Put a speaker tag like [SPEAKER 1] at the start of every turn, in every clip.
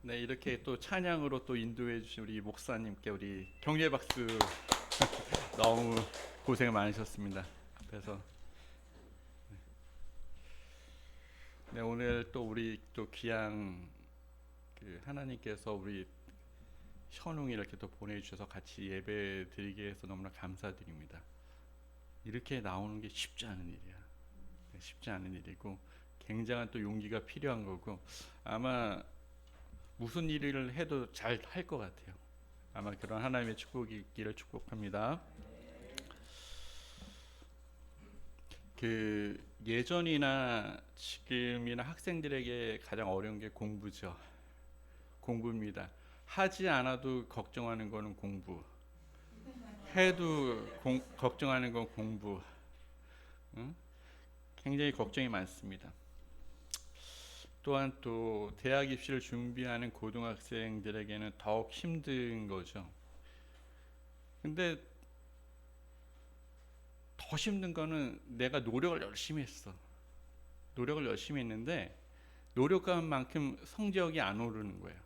[SPEAKER 1] 네, 이렇게 또 찬양으로 또 인도해 주신 우리 목사님께 우리 격려 박수. 너무 고생 많으셨습니다. 앞에서. 네, 오늘 또 우리 또 귀한 그 하나님께서 우리 현웅이 이렇게 또 보내주셔서 같이 예배 드리게 해서 너무나 감사드립니다. 이렇게 나오는 게 쉽지 않은 일이야. 네, 쉽지 않은 일이고 굉장한 또 용기가 필요한 거고 아마 무슨 일을 해도 잘 할 것 같아요. 아마 그런 하나님의 축복이 있기를 축복합니다. 그 예전이나 지금이나 학생들에게 가장 어려운 게 공부죠. 공부입니다. 하지 않아도 걱정하는 거는 공부. 해도 걱정하는 건 공부. 응? 굉장히 걱정이 많습니다. 또한 또 대학 입시를 준비하는 고등학생들에게는 더욱 힘든 거죠. 근데 더 힘든 거는 내가 노력을 열심히 했어. 노력을 열심히 했는데 노력한 만큼 성적이 안 오르는 거예요.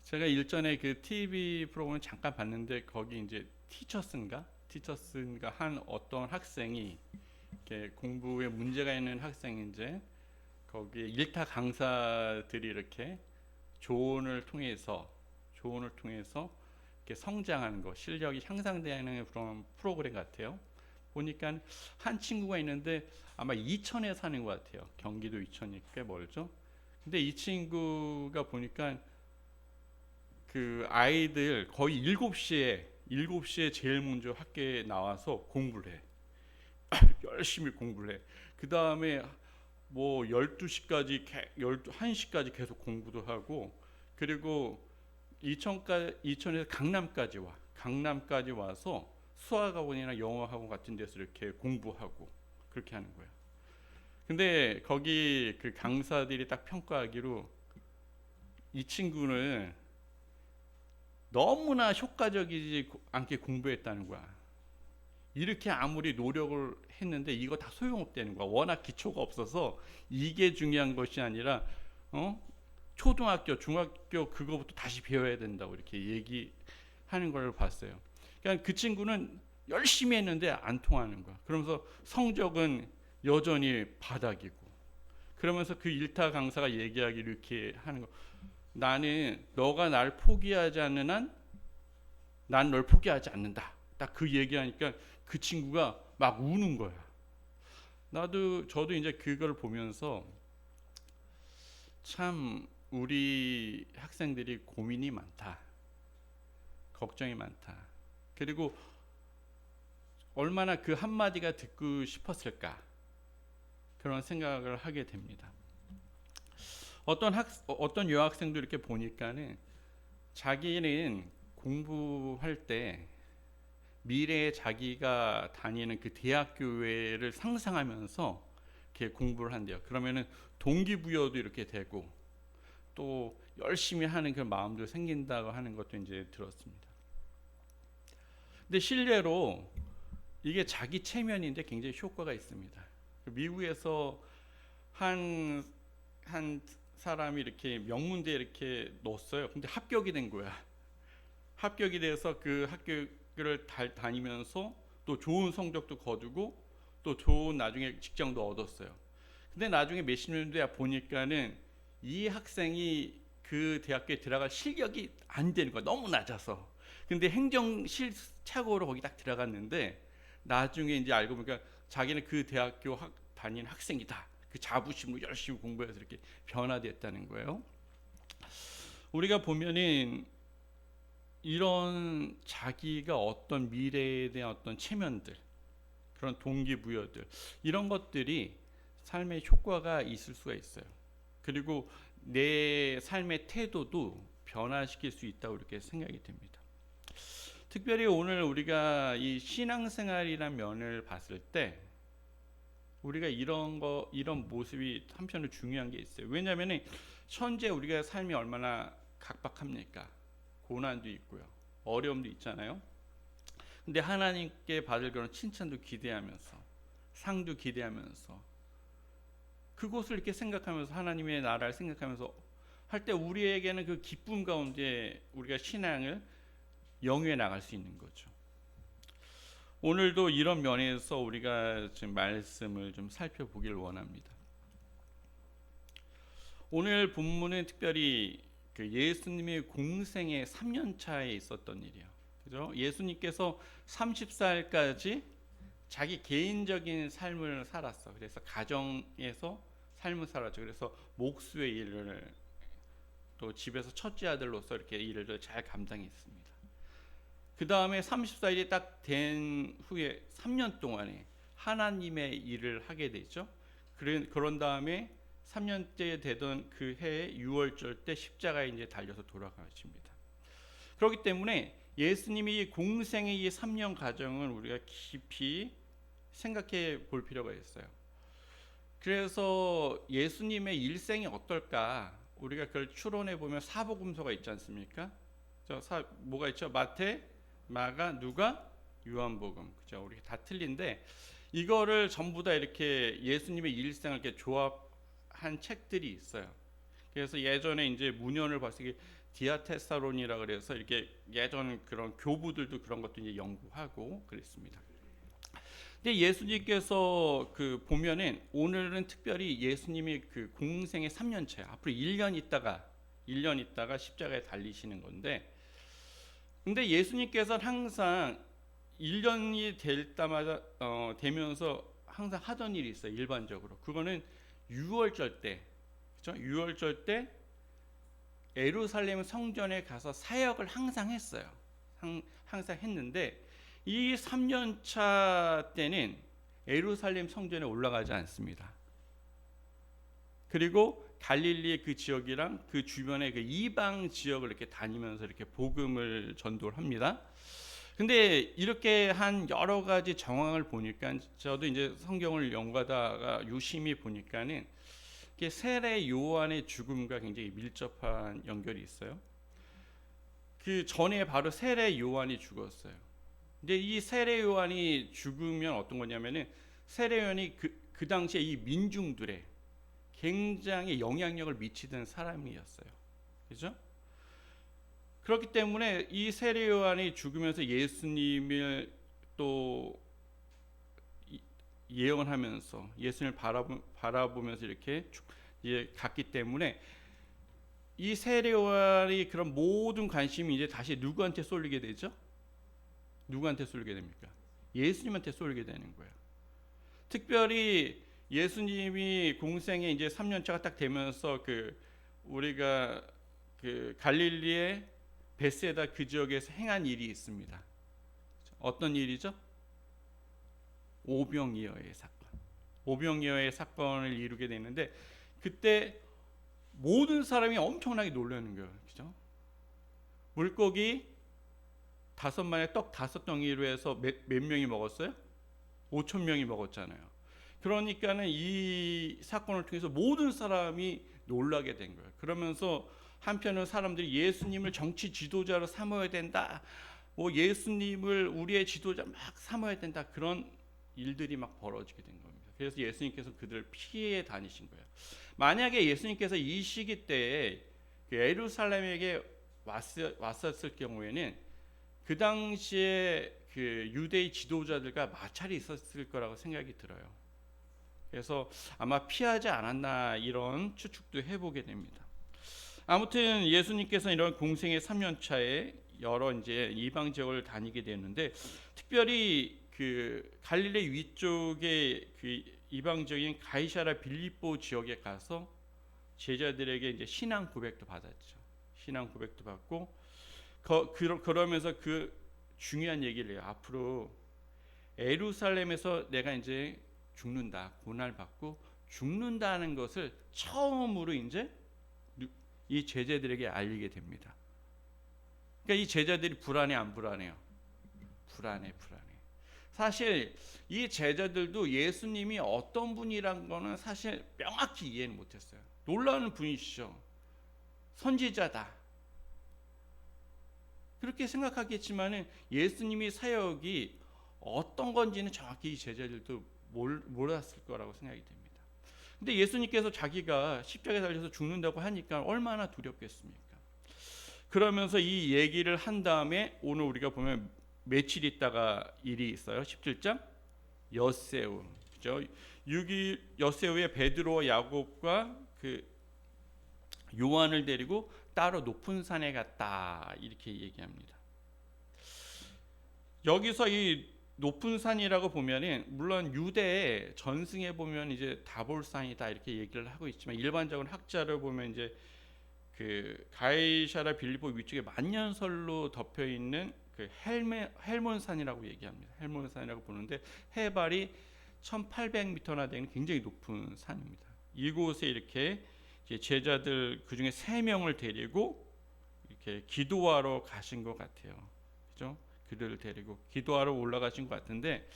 [SPEAKER 1] 제가 일전에 그 TV 프로그램을 잠깐 봤는데 거기 이제 티처스인가 한 어떤 학생이 이렇게 공부에 문제가 있는 학생이 이제 거기에 일타 강사들이 이렇게 조언을 통해서 이렇게 성장하는 거, 실력이 향상되는 그런 프로그램 같아요. 보니까 한 친구가 있는데 아마 이천에 사는 것 같아요. 경기도 이천이 꽤 멀죠. 근데 이 친구가 보니까 그 아이들 거의 7시에 제일 먼저 학교에 나와서 공부를 해. 열심히 공부를 해. 그 다음에 뭐 12시까지, 1시까지 계속 공부도 하고, 그리고 이천에서 강남까지 와서 수학학원이나 영어학원 같은 데서 이렇게 공부하고 그렇게 하는 거예요. 근데 거기 그 강사들이 딱 평가하기로 이 친구는 너무나 효과적이지 않게 공부했다는 거야. 이렇게 아무리 노력을 했는데 이거 다 소용없다는 거야. 워낙 기초가 없어서 이게 중요한 것이 아니라 초등학교, 중학교 그거부터 다시 배워야 된다고 이렇게 얘기하는 걸 봤어요. 그러니까 그 친구는 열심히 했는데 안 통하는 거야. 그러면서 성적은 여전히 바닥이고. 그러면서 그 일타 강사가 얘기하기를 이렇게 하는 거. 나는 너가 날 포기하지 않는 한 난 널 포기하지 않는다. 딱 그 얘기하니까 그 친구가 막 우는 거야. 저도 이제 그걸 보면서 참 우리 학생들이 고민이 많다. 걱정이 많다. 그리고 얼마나 그 한마디가 듣고 싶었을까. 그런 생각을 하게 됩니다. 어떤 여학생도 이렇게 보니까는 자기는 공부할 때 미래에 자기가 다니는 그 대학교를 상상하면서 이렇게 공부를 한대요. 그러면은 동기부여도 이렇게 되고 또 열심히 하는 그 마음도 생긴다고 하는 것도 이제 들었습니다. 근데 실례로 이게 자기 체면인데 굉장히 효과가 있습니다. 미국에서 한 사람이 이렇게 명문대에 이렇게 넣었어요. 근데 합격이 된 거야. 합격이 돼서 그 학교를 다니면서 또 좋은 성적도 거두고 또 좋은 나중에 직장도 얻었어요. 근데 나중에 몇십 년 뒤에 보니까는 이 학생이 그 대학교에 들어갈 실력이 안 되는 거야. 너무 낮아서. 근데 행정실 착오로 거기 딱 들어갔는데 나중에 이제 알고 보니까 자기는 그 대학교 다닌 학생이다. 그 자부심으로 열심히 공부해서 이렇게 변화됐다는 거예요. 우리가 보면은 이런 자기가 어떤 미래에 대한 어떤 체면들, 그런 동기부여들, 이런 것들이 삶의 효과가 있을 수가 있어요. 그리고 내 삶의 태도도 변화시킬 수 있다고 이렇게 생각이 됩니다. 특별히 오늘 우리가 이 신앙생활이라는 면을 봤을 때 우리가 이런 모습이 한편으로 중요한 게 있어요. 왜냐하면 현재 우리가 삶이 얼마나 각박합니까? 고난도 있고요, 어려움도 있잖아요. 근데 하나님께 받을 그런 칭찬도 기대하면서, 상도 기대하면서, 그곳을 이렇게 생각하면서 하나님의 나라를 생각하면서 할 때 우리에게는 그 기쁨 가운데 우리가 신앙을 영위해 나갈 수 있는 거죠. 오늘도 이런 면에서 우리가 지금 말씀을 좀 살펴보길 원합니다. 오늘 본문은 특별히 그 예수님의 공생의 3년 차에 있었던 일이에요. 그죠? 예수님께서 30살까지 자기 개인적인 삶을 살았어. 그래서 가정에서 삶을 살았죠. 그래서 목수의 일을 또 집에서 첫째 아들로서 이렇게 일을 잘 감당했습니다. 그 다음에 30살이 딱 된 후에 3년 동안에 하나님의 일을 하게 되죠. 그런 다음에 3년째 되던 그 해에 6월절 때 십자가에 이제 달려서 돌아가십니다. 그렇기 때문에 예수님이 공생의 이 3년 과정을 우리가 깊이 생각해 볼 필요가 있어요. 그래서 예수님의 일생이 어떨까? 우리가 그걸 추론해 보면 사복음서가 있지 않습니까? 뭐가 있죠? 마태, 마가, 누가, 요한복음. 그죠? 우리 다 틀린데 이거를 전부 다 이렇게 예수님의 일생을 이렇게 조합한 책들이 있어요. 그래서 예전에 이제 문헌을 봤을 때 디아테사론이라 그래서 이렇게 예전 그런 교부들도 그런 것도 이제 연구하고 그랬습니다. 근데 예수님께서 그 보면은 오늘은 특별히 예수님이 그 공생의 3년 차야. 앞으로 1년 있다가 십자가에 달리시는 건데, 근데 예수님께서는 항상 1년이 될 때마다 되면서 항상 하던 일이 있어요. 일반적으로 그거는 6월절 때, 그렇죠? 6월절 때 예루살렘 성전에 가서 사역을 항상 했어요. 항상 했는데 이 3년 차 때는 예루살렘 성전에 올라가지 않습니다. 그리고 갈릴리의 그 지역이랑 그 주변의 그 이방 지역을 이렇게 다니면서 이렇게 복음을 전도를 합니다. 근데 이렇게 한 여러 가지 정황을 보니까 저도 이제 성경을 연구하다가 유심히 보니까는 이게 세례 요한의 죽음과 굉장히 밀접한 연결이 있어요. 그 전에 바로 세례 요한이 죽었어요. 근데 이 세례 요한이 죽으면 어떤 거냐면은 세례 요한이 그 당시에 이 민중들의 굉장히 영향력을 미치던 사람이었어요. 그죠? 그렇기 때문에 이 세례 요한이 죽으면서 예수님을 또 예언하면서 예수님을 바라보면서 이렇게 갔기 때문에 이 세례 요한이 그런 모든 관심이 이제 다시 누구한테 쏠리게 되죠? 누구한테 쏠리게 됩니까? 예수님한테 쏠리게 되는 거예요. 특별히 예수님이 공생에 이제 3년 차가 딱 되면서 우리가 갈릴리의 베세다 그 지역에서 행한 일이 있습니다. 어떤 일이죠? 오병이어의 사건. 오병이어의 사건을 이루게 되는데 그때 모든 사람이 엄청나게 놀라는 거예요. 그죠? 물고기 5마리에 떡 5덩이로 해서 몇 명이 먹었어요? 5,000명이 먹었잖아요. 그러니까는 이 사건을 통해서 모든 사람이 놀라게 된 거예요. 그러면서 한편은 사람들이 예수님을 정치 지도자로 삼아야 된다. 뭐 예수님을 우리의 지도자 막 삼아야 된다. 그런 일들이 막 벌어지게 된 겁니다. 그래서 예수님께서 그들을 피해 다니신 거예요. 만약에 예수님께서 이 시기 때에 예루살렘에게 왔었을 경우에는 그 당시에 그 유대의 지도자들과 마찰이 있었을 거라고 생각이 들어요. 그래서 아마 피하지 않았나 이런 추측도 해보게 됩니다. 아무튼 예수님께서 이런 공생의 3년 차에 여러 이제 이방 지역을 다니게 되는데 특별히 그 갈릴리 위쪽의 그 이방 지역인 가이사랴 빌립보 지역에 가서 제자들에게 이제 신앙 고백도 받았죠. 신앙 고백도 받고 그러면서 그 중요한 얘기를 해요. 앞으로 예루살렘에서 내가 이제 죽는다, 고난을 받고 죽는다는 것을 처음으로 이제 이 제자들에게 알리게 됩니다. 그러니까 이 제자들이 불안해 안 불안해요? 불안해. 사실 이 제자들도 예수님이 어떤 분이란 거는 사실 명확히 이해는 못했어요. 놀라운 분이시죠. 선지자다. 그렇게 생각하겠지만은 예수님이 사역이 어떤 건지는 정확히 이 제자들도 몰랐을 거라고 생각이 됩니다. 근데 예수님께서 자기가 십자가에 달려서 죽는다고 하니까 얼마나 두렵겠습니까? 그러면서 이 얘기를 한 다음에 오늘 우리가 보면 며칠 있다가 일이 있어요. 17장 엿새우, 그죠? 엿새우에 베드로와 야곱과 그 요한을 데리고 따로 높은 산에 갔다 이렇게 얘기합니다. 여기서 이 높은 산이라고 보면은 물론 유대의 전승에 보면 이제 다볼산이다 이렇게 얘기를 하고 있지만 일반적인 학자를 보면 이제 그 가이사랴 빌립보 위쪽에 만년설로 덮여 있는 그 헬몬산이라고 얘기합니다. 헬몬산이라고 보는데 해발이 1,800m나 되는 굉장히 높은 산입니다. 이곳에 이렇게 제자들 그 중에 3명을 데리고 이렇게 기도하러 가신 것 같아요. 그죠? 그들을 데리고 기도하러 올라가신 것 같은데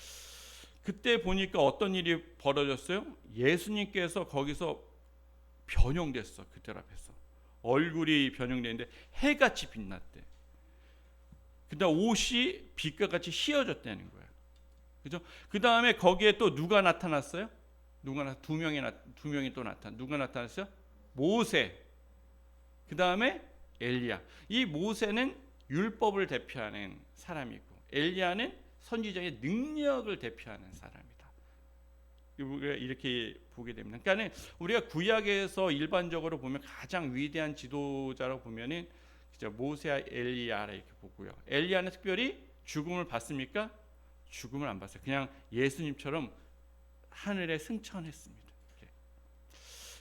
[SPEAKER 1] 그때 보니까 어떤 일이 벌어졌어요? 예수님께서 거기서 변형됐어. 그들 앞에서 얼굴이 변형되는데 해같이 빛났대. 그다음 옷이 빛과 같이 휘어졌다는 거야. 그죠? 그 다음에 거기에 또 누가 나타났어요? 두 명이 또 누가 나타났어요? 모세. 그 다음에 엘리야. 이 모세는 율법을 대표하는 사람이고 엘리야는 선지자의 능력을 대표하는 사람이다. 우리가 이렇게 보게 됩니다. 그러니까 우리가 구약에서 일반적으로 보면 가장 위대한 지도자라고 보면은 모세와 엘리야 이렇게 보고요. 엘리야는 특별히 죽음을 봤습니까? 죽음을 안 봤어요. 그냥 예수님처럼 하늘에 승천했습니다.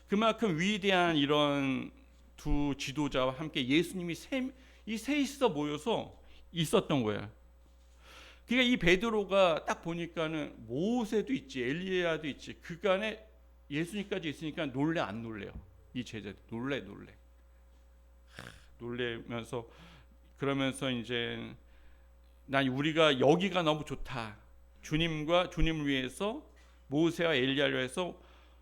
[SPEAKER 1] 그만큼 위대한 이런 두 지도자와 함께 예수님이 이 셋이서 모여서 있었던 거예요. 그러니까 이 베드로가 딱 보니까는 모세도 있지, 엘리야도 있지. 그간에 예수님까지 있으니까 놀래 안 놀래요? 이 제자들 놀래면서 그러면서 이제 난 우리가 여기가 너무 좋다. 주님을 위해서 모세와 엘리야를 위해서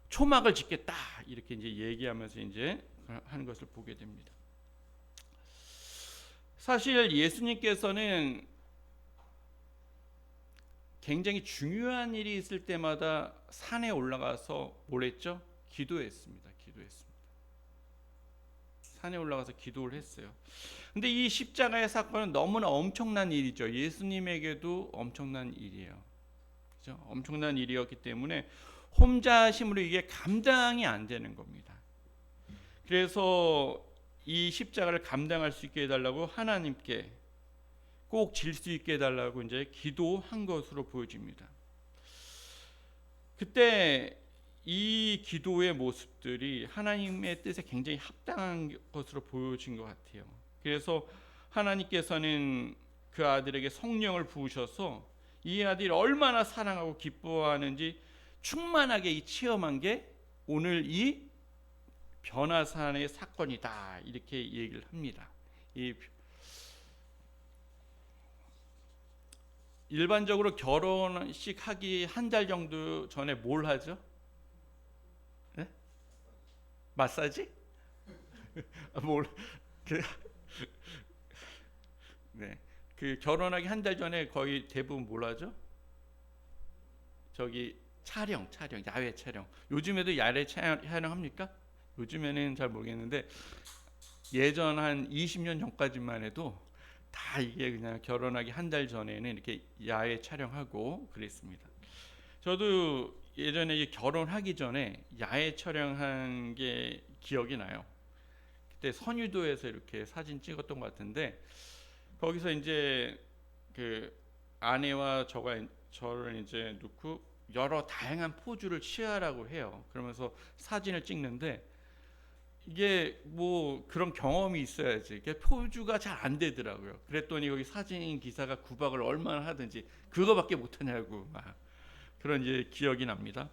[SPEAKER 1] 초막을 짓겠다. 이렇게 이제 얘기하면서 이제 하는 것을 보게 됩니다. 사실 예수님께서는 굉장히 중요한 일이 있을 때마다 산에 올라가서 뭘 했죠? 기도했습니다. 산에 올라가서 기도를 했어요. 근데 이 십자가의 사건은 너무나 엄청난 일이죠. 예수님에게도 엄청난 일이에요. 그죠? 엄청난 일이었기 때문에 혼자 하심으로 이게 감당이 안 되는 겁니다. 그래서 이 십자가를 감당할 수 있게 해달라고 하나님께 꼭 질 수 있게 해달라고 이제 기도한 것으로 보여집니다. 그때 이 기도의 모습들이 하나님의 뜻에 굉장히 합당한 것으로 보여진 것 같아요. 그래서 하나님께서는 그 아들에게 성령을 부으셔서 이 아들이 얼마나 사랑하고 기뻐하는지 충만하게 체험한 게 오늘 이 변화산의 사건이다 이렇게 얘기를 합니다. 일반적으로 결혼식 하기 한 달 정도 전에 뭘 하죠? 네? 마사지? 네. 그 결혼하기 한 달 전에 거의 대부분 뭘 하죠? 촬영, 야외 촬영. 요즘에도 야외 촬영합니까? 요즘에는 잘 모르겠는데 예전 한 20년 전까지만 해도 다 이게 그냥 결혼하기 한 달 전에는 이렇게 야외 촬영하고 그랬습니다. 저도 예전에 결혼하기 전에 야외 촬영한 게 기억이 나요. 그때 선유도에서 이렇게 사진 찍었던 것 같은데 거기서 이제 그 아내와 저를 이제 놓고 여러 다양한 포즈를 취하라고 해요. 그러면서 사진을 찍는데 이게 뭐 그런 경험이 있어야지. 이게 포즈가 잘 안 되더라고요. 그랬더니 거기 사진 기사가 구박을 얼마나 하든지 그거밖에 못하냐고 막 그런 이제 기억이 납니다.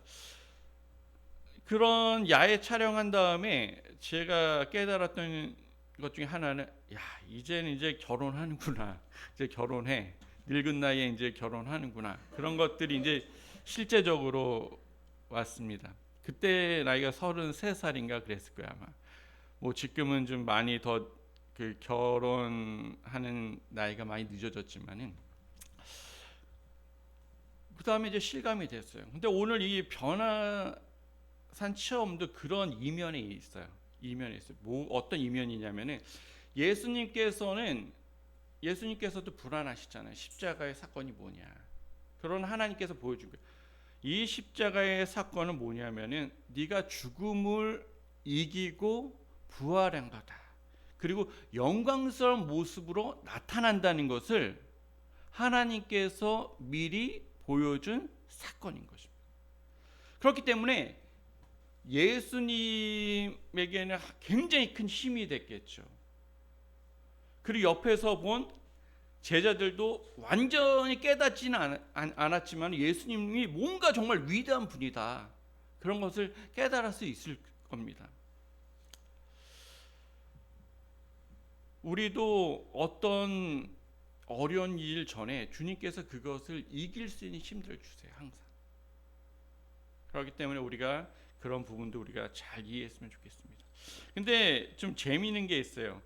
[SPEAKER 1] 그런 야외 촬영한 다음에 제가 깨달았던 것 중에 하나는 이제는 이제 결혼하는구나. 이제 결혼해. 늙은 나이에 이제 결혼하는구나. 그런 것들이 이제 실제적으로 왔습니다. 그때 나이가 33살인가 그랬을 거야 아마. 뭐 지금은 좀 많이 더 그 결혼하는 나이가 많이 늦어졌지만은 그 다음에 이제 실감이 됐어요. 근데 오늘 이 변화산의 변화산 체험도 그런 이면에 있어요. 이면에 있어요. 어떤 이면이냐면은 예수님께서도 불안하시잖아요. 십자가의 사건이 뭐냐. 그런 하나님께서 보여준 거예요. 이 십자가의 사건은 뭐냐면은 네가 죽음을 이기고 부활한 거다. 그리고 영광스러운 모습으로 나타난다는 것을 하나님께서 미리 보여준 사건인 것입니다. 그렇기 때문에 예수님에게는 굉장히 큰 힘이 됐겠죠. 그리고 옆에서 본 제자들도 완전히 깨닫지는 않았지만 예수님이 뭔가 정말 위대한 분이다. 그런 것을 깨달을 수 있을 겁니다. 우리도 어떤 어려운 일 전에 주님께서 그것을 이길 수 있는 힘들을 주세요. 항상. 그렇기 때문에 우리가 그런 부분도 우리가 잘 이해했으면 좋겠습니다. 근데 좀 재미있는 게 있어요.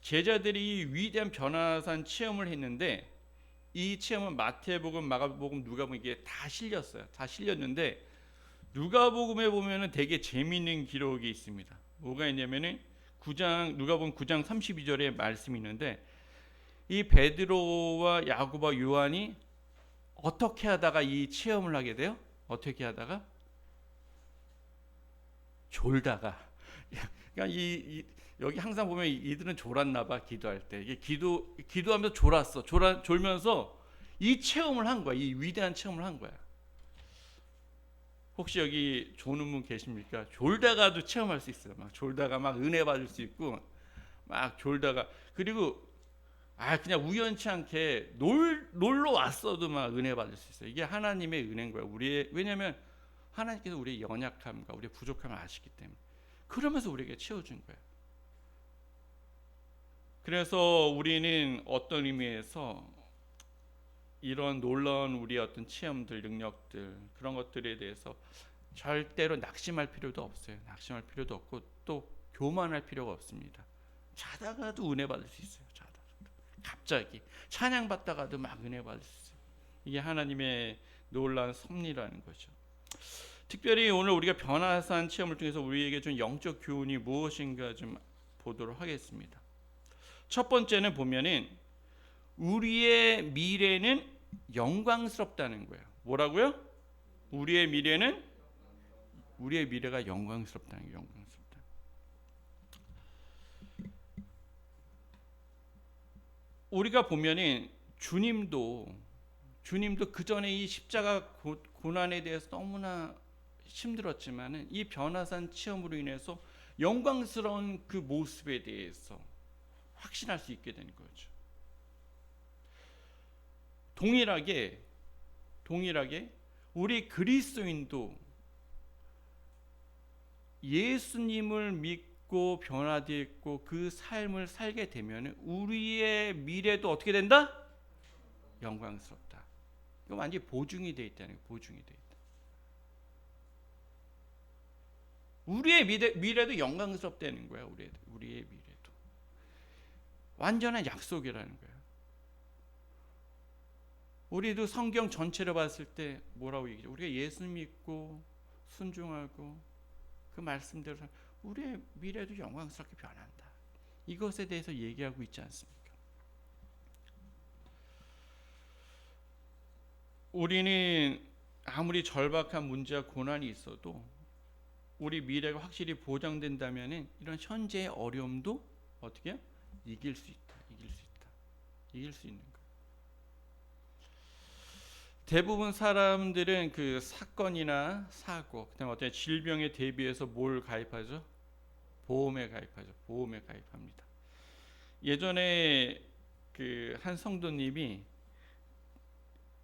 [SPEAKER 1] 제자들이 위대한 변화산 체험을 했는데 이 체험은 마태복음, 마가복음, 누가복음 이게 다 실렸어요. 다 실렸는데 누가복음에 보면은 되게 재미있는 기록이 있습니다. 뭐가 있냐면은 누가복음 9장 32절에 말씀이 있는데 이 베드로와 야고보와 요한이 어떻게 하다가 이 체험을 하게 돼요? 어떻게 하다가? 졸다가. 그러니까 여기 항상 보면 이들은 졸았나 봐. 기도할 때. 이게 기도하면서 졸면서 이 체험을 한 거야. 이 위대한 체험을 한 거야. 혹시 여기 조는 분 계십니까? 졸다가도 체험할 수 있어요. 막 졸다가 막 은혜 받을 수 있고 막 졸다가 그리고 그냥 우연치 않게 놀러 왔어도 막 은혜 받을 수 있어요. 이게 하나님의 은혜인 거야. 왜냐하면 하나님께서 우리의 연약함과 우리의 부족함을 아시기 때문에 그러면서 우리에게 채워준 거예요. 그래서 우리는 어떤 의미에서 이런 놀라운 우리의 어떤 체험들, 능력들 그런 것들에 대해서 절대로 낙심할 필요도 없어요. 낙심할 필요도 없고 또 교만할 필요가 없습니다. 자다가도 은혜 받을 수 있어요. 갑자기 찬양받다가도 막 은혜 받을 수 있어요. 이게 하나님의 놀라운 섭리라는 거죠. 특별히 오늘 우리가 변화산 체험을 통해서 우리에게 준 영적 교훈이 무엇인가 좀 보도록 하겠습니다. 첫 번째는 보면은 우리의 미래는 영광스럽다는 거예요. 뭐라고요? 우리의 미래가 영광스럽다는 거예요. 영광스럽다. 우리가 보면은 주님도 그 전에 이 십자가 고난에 대해서 너무나 힘들었지만은 이 변화산 체험으로 인해서 영광스러운 그 모습에 대해서 확신할 수 있게 되는 거죠. 동일하게 우리 그리스도인도 예수님을 믿고 변화되었고 그 삶을 살게 되면 우리의 미래도 어떻게 된다? 영광스럽다. 이거 완전히 보증이 되어 있다는 거예요. 보증이 되어 있다. 우리의 미래도 영광스럽다는 거야. 우리의 미래도 완전한 약속이라는 거야. 우리도 성경 전체를 봤을 때 뭐라고 얘기죠? 우리가 예수 믿고 순종하고 그 말씀대로 우리의 미래도 영광스럽게 변한다. 이것에 대해서 얘기하고 있지 않습니까? 우리는 아무리 절박한 문제와 고난이 있어도 우리 미래가 확실히 보장된다면 이런 현재의 어려움도 어떻게 이길 수 있다. 이길 수 있는 거예요. 대부분 사람들은 그 사건이나 사고, 그다음에 어떤 질병에 대비해서 뭘 가입하죠? 보험에 가입합니다. 예전에 그 한 성도님이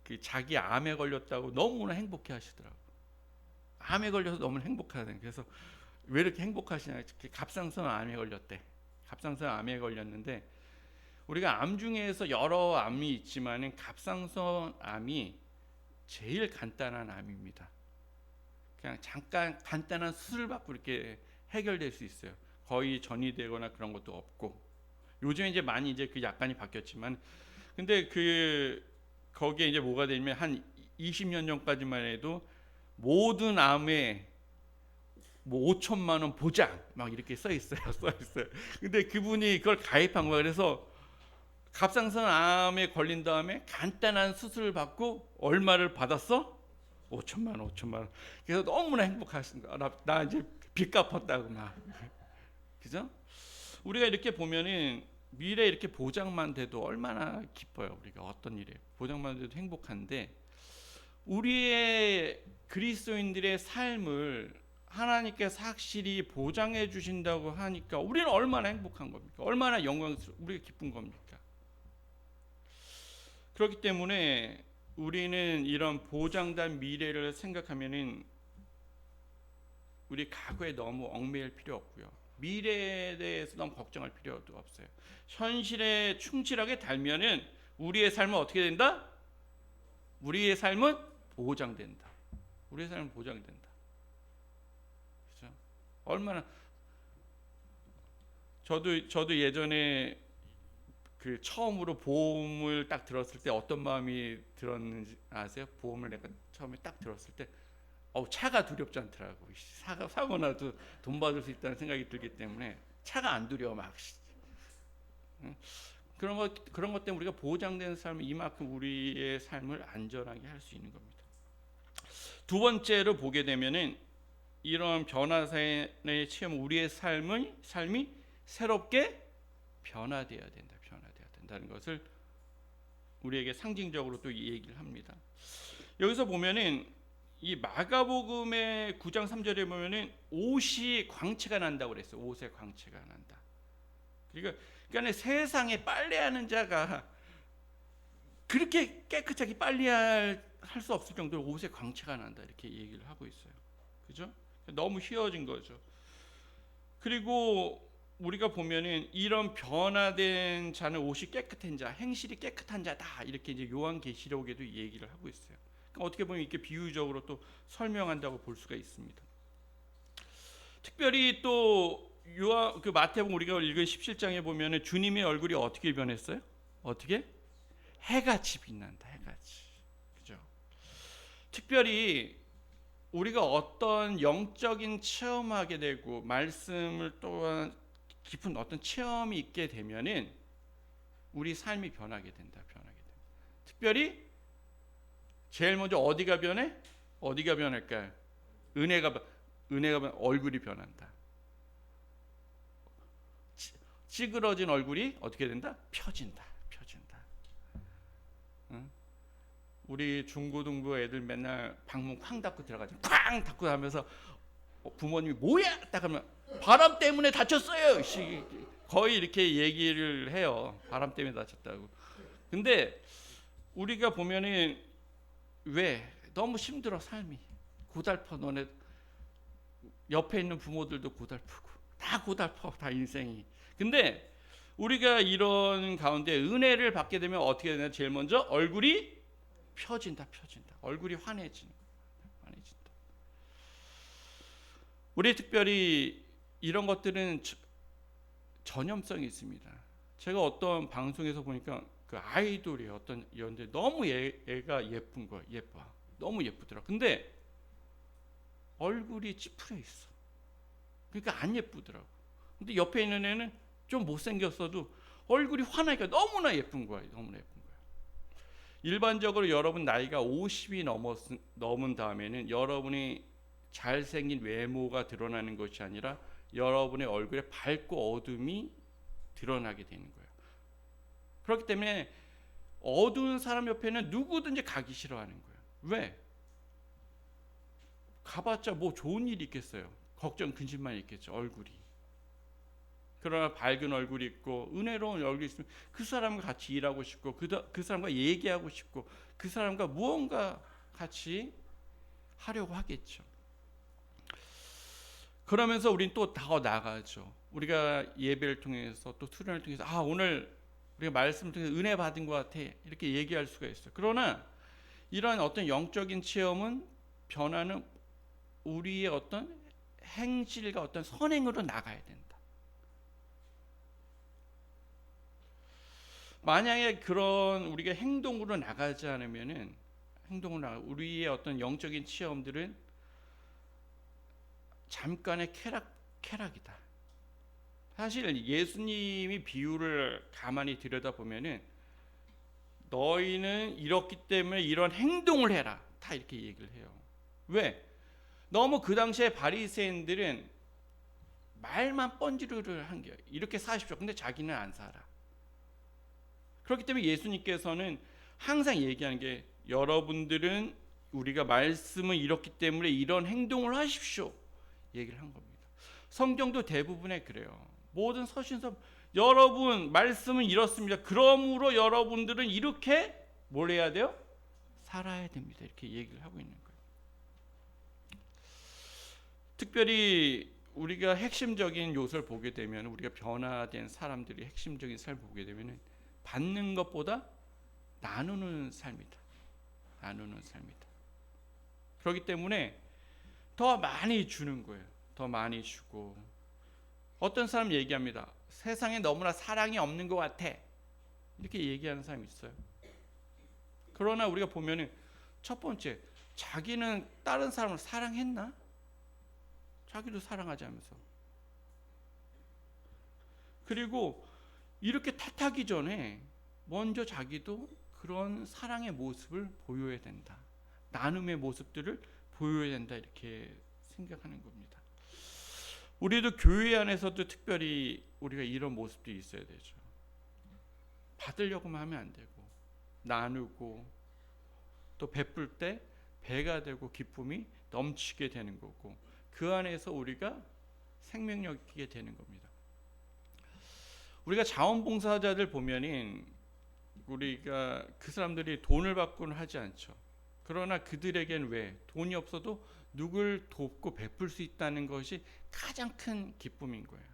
[SPEAKER 1] 그 자기 암에 걸렸다고 너무나 행복해 하시더라고요. 암에 걸려서 너무 행복하다는. 그래서 왜 이렇게 행복하시냐? 갑상선 암에 걸렸대. 갑상선 암에 걸렸는데 우리가 암 중에서 여러 암이 있지만은 갑상선 암이 제일 간단한 암입니다. 그냥 잠깐 간단한 수술 받고 이렇게 해결될 수 있어요. 거의 전이 되거나 그런 것도 없고. 요즘에 이제 많이 이제 그 약관이 바뀌었지만, 근데 거기에 이제 뭐가 되냐면 한 20년 전까지만 해도 모든 암의 뭐 5천만 원 보장 막 이렇게 써 있어요. 써 있어요. 근데 그분이 그걸 가입한 거야. 그래서 갑상선 암에 걸린 다음에 간단한 수술을 받고 얼마를 받았어? 5천만 원, 5천만 원. 그래서 너무나 행복하신 거야. 나 이제 빚 갚았다고 막. 그죠? 우리가 이렇게 보면은 미래 이렇게 보장만 돼도 얼마나 기뻐요. 우리가 어떤 일에 보장만 돼도 행복한데 우리의 그리스도인들의 삶을 하나님께서 확실히 보장해 주신다고 하니까 우리는 얼마나 행복한 겁니까? 얼마나 영광스럽고 우리가 기쁜 겁니까? 그렇기 때문에 우리는 이런 보장된 미래를 생각하면은 우리 과거에 너무 얽매일 필요 없고요. 미래에 대해서 너무 걱정할 필요도 없어요. 현실에 충실하게 달면은 우리의 삶은 어떻게 된다? 우리의 삶은 보장된다. 우리의 삶은 보장된다. 그렇죠? 얼마나 저도 예전에 그 처음으로 보험을 딱 들었을 때 어떤 마음이 들었는지 아세요? 보험을 내가 처음에 딱 들었을 때 차가 두렵지 않더라고. 사고 나도 돈 받을 수 있다는 생각이 들기 때문에 차가 안 두려워 막. 그런 것 때문에 우리가 보장된 삶은 이만큼 우리의 삶을 안전하게 할 수 있는 겁니다. 두 번째로 보게 되면은 이런 변화의 체험, 우리의 삶이 새롭게 변화되어야 된다는 것을 우리에게 상징적으로 또 얘기를 합니다. 여기서 보면은 이 마가복음의 9장 3절에 보면은 옷이 광채가 난다고 그랬어요. 옷에 광채가 난다. 그러니까 세상에 빨래하는 자가 그렇게 깨끗하게 빨래할 수 없을 정도로 옷에 광채가 난다 이렇게 얘기를 하고 있어요. 그죠? 너무 휘어진 거죠. 그리고 우리가 보면은 이런 변화된 자는 옷이 깨끗한 자, 행실이 깨끗한 자다 이렇게 이제 요한계시록에도 얘기를 하고 있어요. 그러니까 어떻게 보면 이렇게 비유적으로 또 설명한다고 볼 수가 있습니다. 특별히 또 그 마태복음 우리가 읽은 17장에 보면은 주님의 얼굴이 어떻게 변했어요? 어떻게? 해같이 빛난다. 해같이. 그죠? 특별히 우리가 어떤 영적인 체험하게 되고 말씀을 또한 깊은 어떤 체험이 있게 되면은 우리 삶이 변하게 된다. 특별히 제일 먼저 어디가 변해? 어디가 변할까요? 은혜가 얼굴이 변한다. 찌그러진 얼굴이 어떻게 된다? 펴진다. 응? 우리 중고등부 애들 맨날 방문 쾅 닫고 들어가죠. 쾅 닫고 하면서 부모님이 뭐야? 딱 하면 바람 때문에 다쳤어요. 거의 이렇게 얘기를 해요. 바람 때문에 다쳤다고. 근데 우리가 보면은 왜 너무 힘들어 삶이 고달퍼. 너네 옆에 있는 부모들도 고달프고 다 고달퍼. 다 인생이. 근데 우리가 이런 가운데 은혜를 받게 되면 어떻게 되냐? 제일 먼저 얼굴이 펴진다. 얼굴이 환해진다. 우리 특별히 이런 것들은 전염성이 있습니다. 제가 어떤 방송에서 보니까 그 아이돌이 어떤 연대 너무 애가 예쁜 거야. 예뻐. 너무 예쁘더라. 근데 얼굴이 찌푸려 있어. 그러니까 안 예쁘더라고. 근데 옆에 있는 애는 좀 못생겼어도 얼굴이 환하니까 너무나 예쁜 거야. 일반적으로 여러분 나이가 50이 넘은 다음에는 여러분이 잘생긴 외모가 드러나는 것이 아니라 여러분의 얼굴에 밝고 어둠이 드러나게 되는 거예요. 그렇기 때문에 어두운 사람 옆에는 누구든지 가기 싫어하는 거예요. 왜? 가봤자 뭐 좋은 일이 있겠어요. 걱정 근심만 있겠죠. 얼굴이. 그러나 밝은 얼굴이 있고 은혜로운 얼굴이 있으면 그 사람과 같이 일하고 싶고 그 사람과 얘기하고 싶고 그 사람과 무언가 같이 하려고 하겠죠. 그러면서 우리는 또 더 나아가죠. 우리가 예배를 통해서 또 수련을 통해서 오늘 우리가 말씀을 통해서 은혜 받은 것 같아 이렇게 얘기할 수가 있어요. 그러나 이러한 어떤 영적인 체험은 변화는 우리의 어떤 행실과 어떤 선행으로 나가야 된다. 만약에 그런 우리가 행동으로 나가지 않으면은 우리의 어떤 영적인 체험들은 잠깐의 쾌락이다. 사실 예수님이 비유를 가만히 들여다보면은 너희는 이렇기 때문에 이런 행동을 해라. 다 이렇게 얘기를 해요. 왜? 너무 그 당시에 바리새인들은 말만 번지르르 한 거예요. 이렇게 사십시오. 근데 자기는 안 살아. 그렇기 때문에 예수님께서는 항상 얘기하는 게 여러분들은 우리가 말씀을 이렇기 때문에 이런 행동을 하십시오. 얘기를 한 겁니다. 성경도 대부분에 그래요. 모든 서신서 여러분 말씀은 이렇습니다. 그러므로 여러분들은 이렇게 뭘 해야 돼요? 살아야 됩니다. 이렇게 얘기를 하고 있는 거예요. 특별히 우리가 핵심적인 요소를 보게 되면 우리가 변화된 사람들이 핵심적인 삶을 보게 되면 받는 것보다 나누는 삶이다. 나누는 삶이다. 그렇기 때문에 더 많이 주는 거예요. 더 많이 주고 어떤 사람 얘기합니다. 세상에 너무나 사랑이 없는 것 같아. 이렇게 얘기하는 사람이 있어요. 그러나 우리가 보면은 첫 번째 자기는 다른 사람을 사랑했나? 자기도 사랑하지 않으면서. 그리고 이렇게 탓하기 전에 먼저 자기도 그런 사랑의 모습을 보여야 된다. 나눔의 모습들을 보여야 된다. 이렇게 생각하는 겁니다. 우리도 교회 안에서도 특별히 우리가 이런 모습도 있어야 되죠. 받으려고만 하면 안 되고 나누고 또 베풀 때 배가 되고 기쁨이 넘치게 되는 거고 그 안에서 우리가 생명력 있게 되는 겁니다. 우리가 자원봉사자들 보면은 우리가 그 사람들이 돈을 받고는 하지 않죠. 그러나 그들에겐 왜 돈이 없어도 누굴 돕고 베풀 수 있다는 것이 가장 큰 기쁨인 거예요.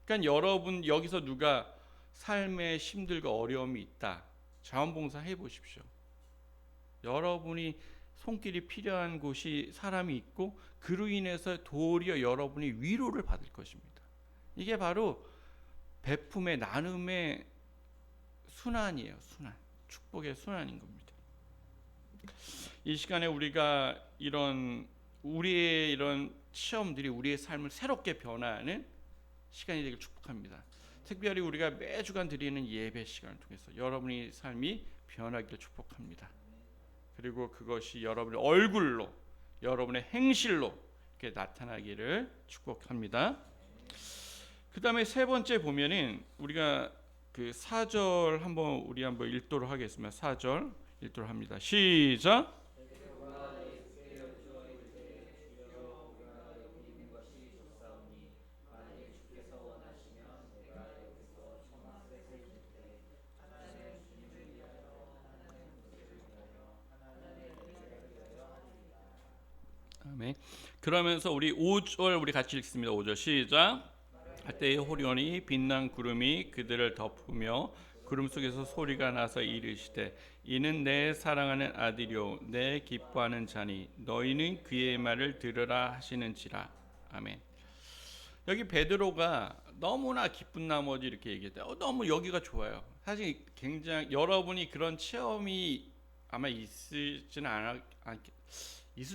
[SPEAKER 1] 그러니까 여러분 여기서 누가 삶에 힘들고 어려움이 있다. 자원봉사 해보십시오. 여러분이 손길이 필요한 곳이 사람이 있고 그로 인해서 도리어 여러분이 위로를 받을 것입니다. 이게 바로 베품의 나눔의 순환이에요. 순환. 축복의 순환인 겁니다. 이 시간에 우리가 우리의 이런 시험들이 우리의 삶을 새롭게 변화하는 시간이 되길 축복합니다. 특별히 우리가 매주간 드리는 예배 시간을 통해서 여러분의 삶이 변하기를 축복합니다. 그리고 그것이 여러분의 얼굴로, 여러분의 행실로 이렇게 나타나기를 축복합니다. 그 다음에 세 번째 보면은 우리가 그 4절 한번 읽도록 하겠습니다. 4절 읽도록 합니다. 시작. 아멘. 그러면서 우리 5절 우리 같이 읽습니다. 5절 시작. 할 때에 호련히 빛난 구름이 그들을 덮으며 구름 속에서 소리가 나서 이르시되 이는 내 사랑하는 아들이요 내 기뻐하는 자니 너희는 그의 말을 들으라 하시는지라. 아멘. 여기 베드로가 너무나 기쁜 나머지 이렇게 얘기했다. 너무 여기가 좋아요. 사실 굉장히 여러분이 그런 체험이 아마 있을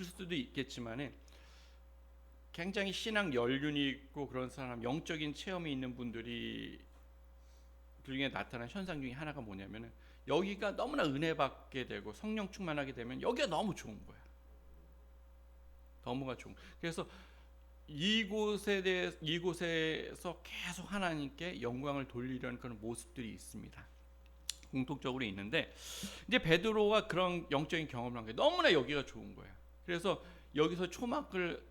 [SPEAKER 1] 수도 있겠지만은 굉장히 신앙 연륜이 있고 그런 사람, 영적인 체험이 있는 분들이 중에 나타난 현상 중에 하나가 뭐냐면은 여기가 너무나 은혜 받게 되고 성령 충만하게 되면 여기가 너무 좋은 거야. 너무가 좋은. 그래서 이곳에서 계속 하나님께 영광을 돌리려는 그런 모습들이 있습니다. 공통적으로 있는데 이제 베드로가 그런 영적인 경험을 한 게 너무나 여기가 좋은 거야. 그래서 여기서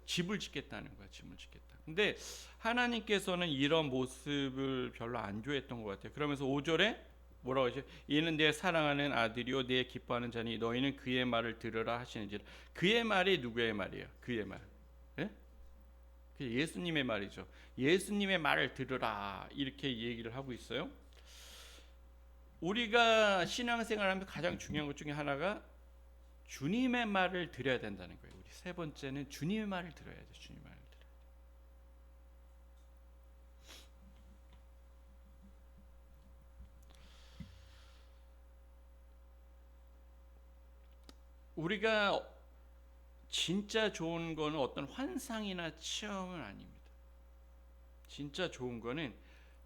[SPEAKER 1] 집을 짓겠다는 거야. 집을 짓겠다. 근데 하나님께서는 이런 모습을 별로 안 좋아했던 것 같아요. 그러면서 5절에 뭐라고 하죠? 이는 내 사랑하는 아들이요 내 기뻐하는 자니 너희는 그의 말을 들으라 하시는지라. 그의 말이 누구의 말이에요? 그의 말. 예? 예수님의 말이죠. 예수님의 말을 들으라 이렇게 얘기를 하고 있어요. 우리가 신앙생활하면서 가장 중요한 것 중에 하나가 주님의 말을 들어야 된다는 거예요. 우리 세 번째는 주님의 말을 들어야 돼. 주님의 말을 들어야 돼. 우리가 진짜 좋은 거는 어떤 환상이나 체험은 아닙니다. 진짜 좋은 거는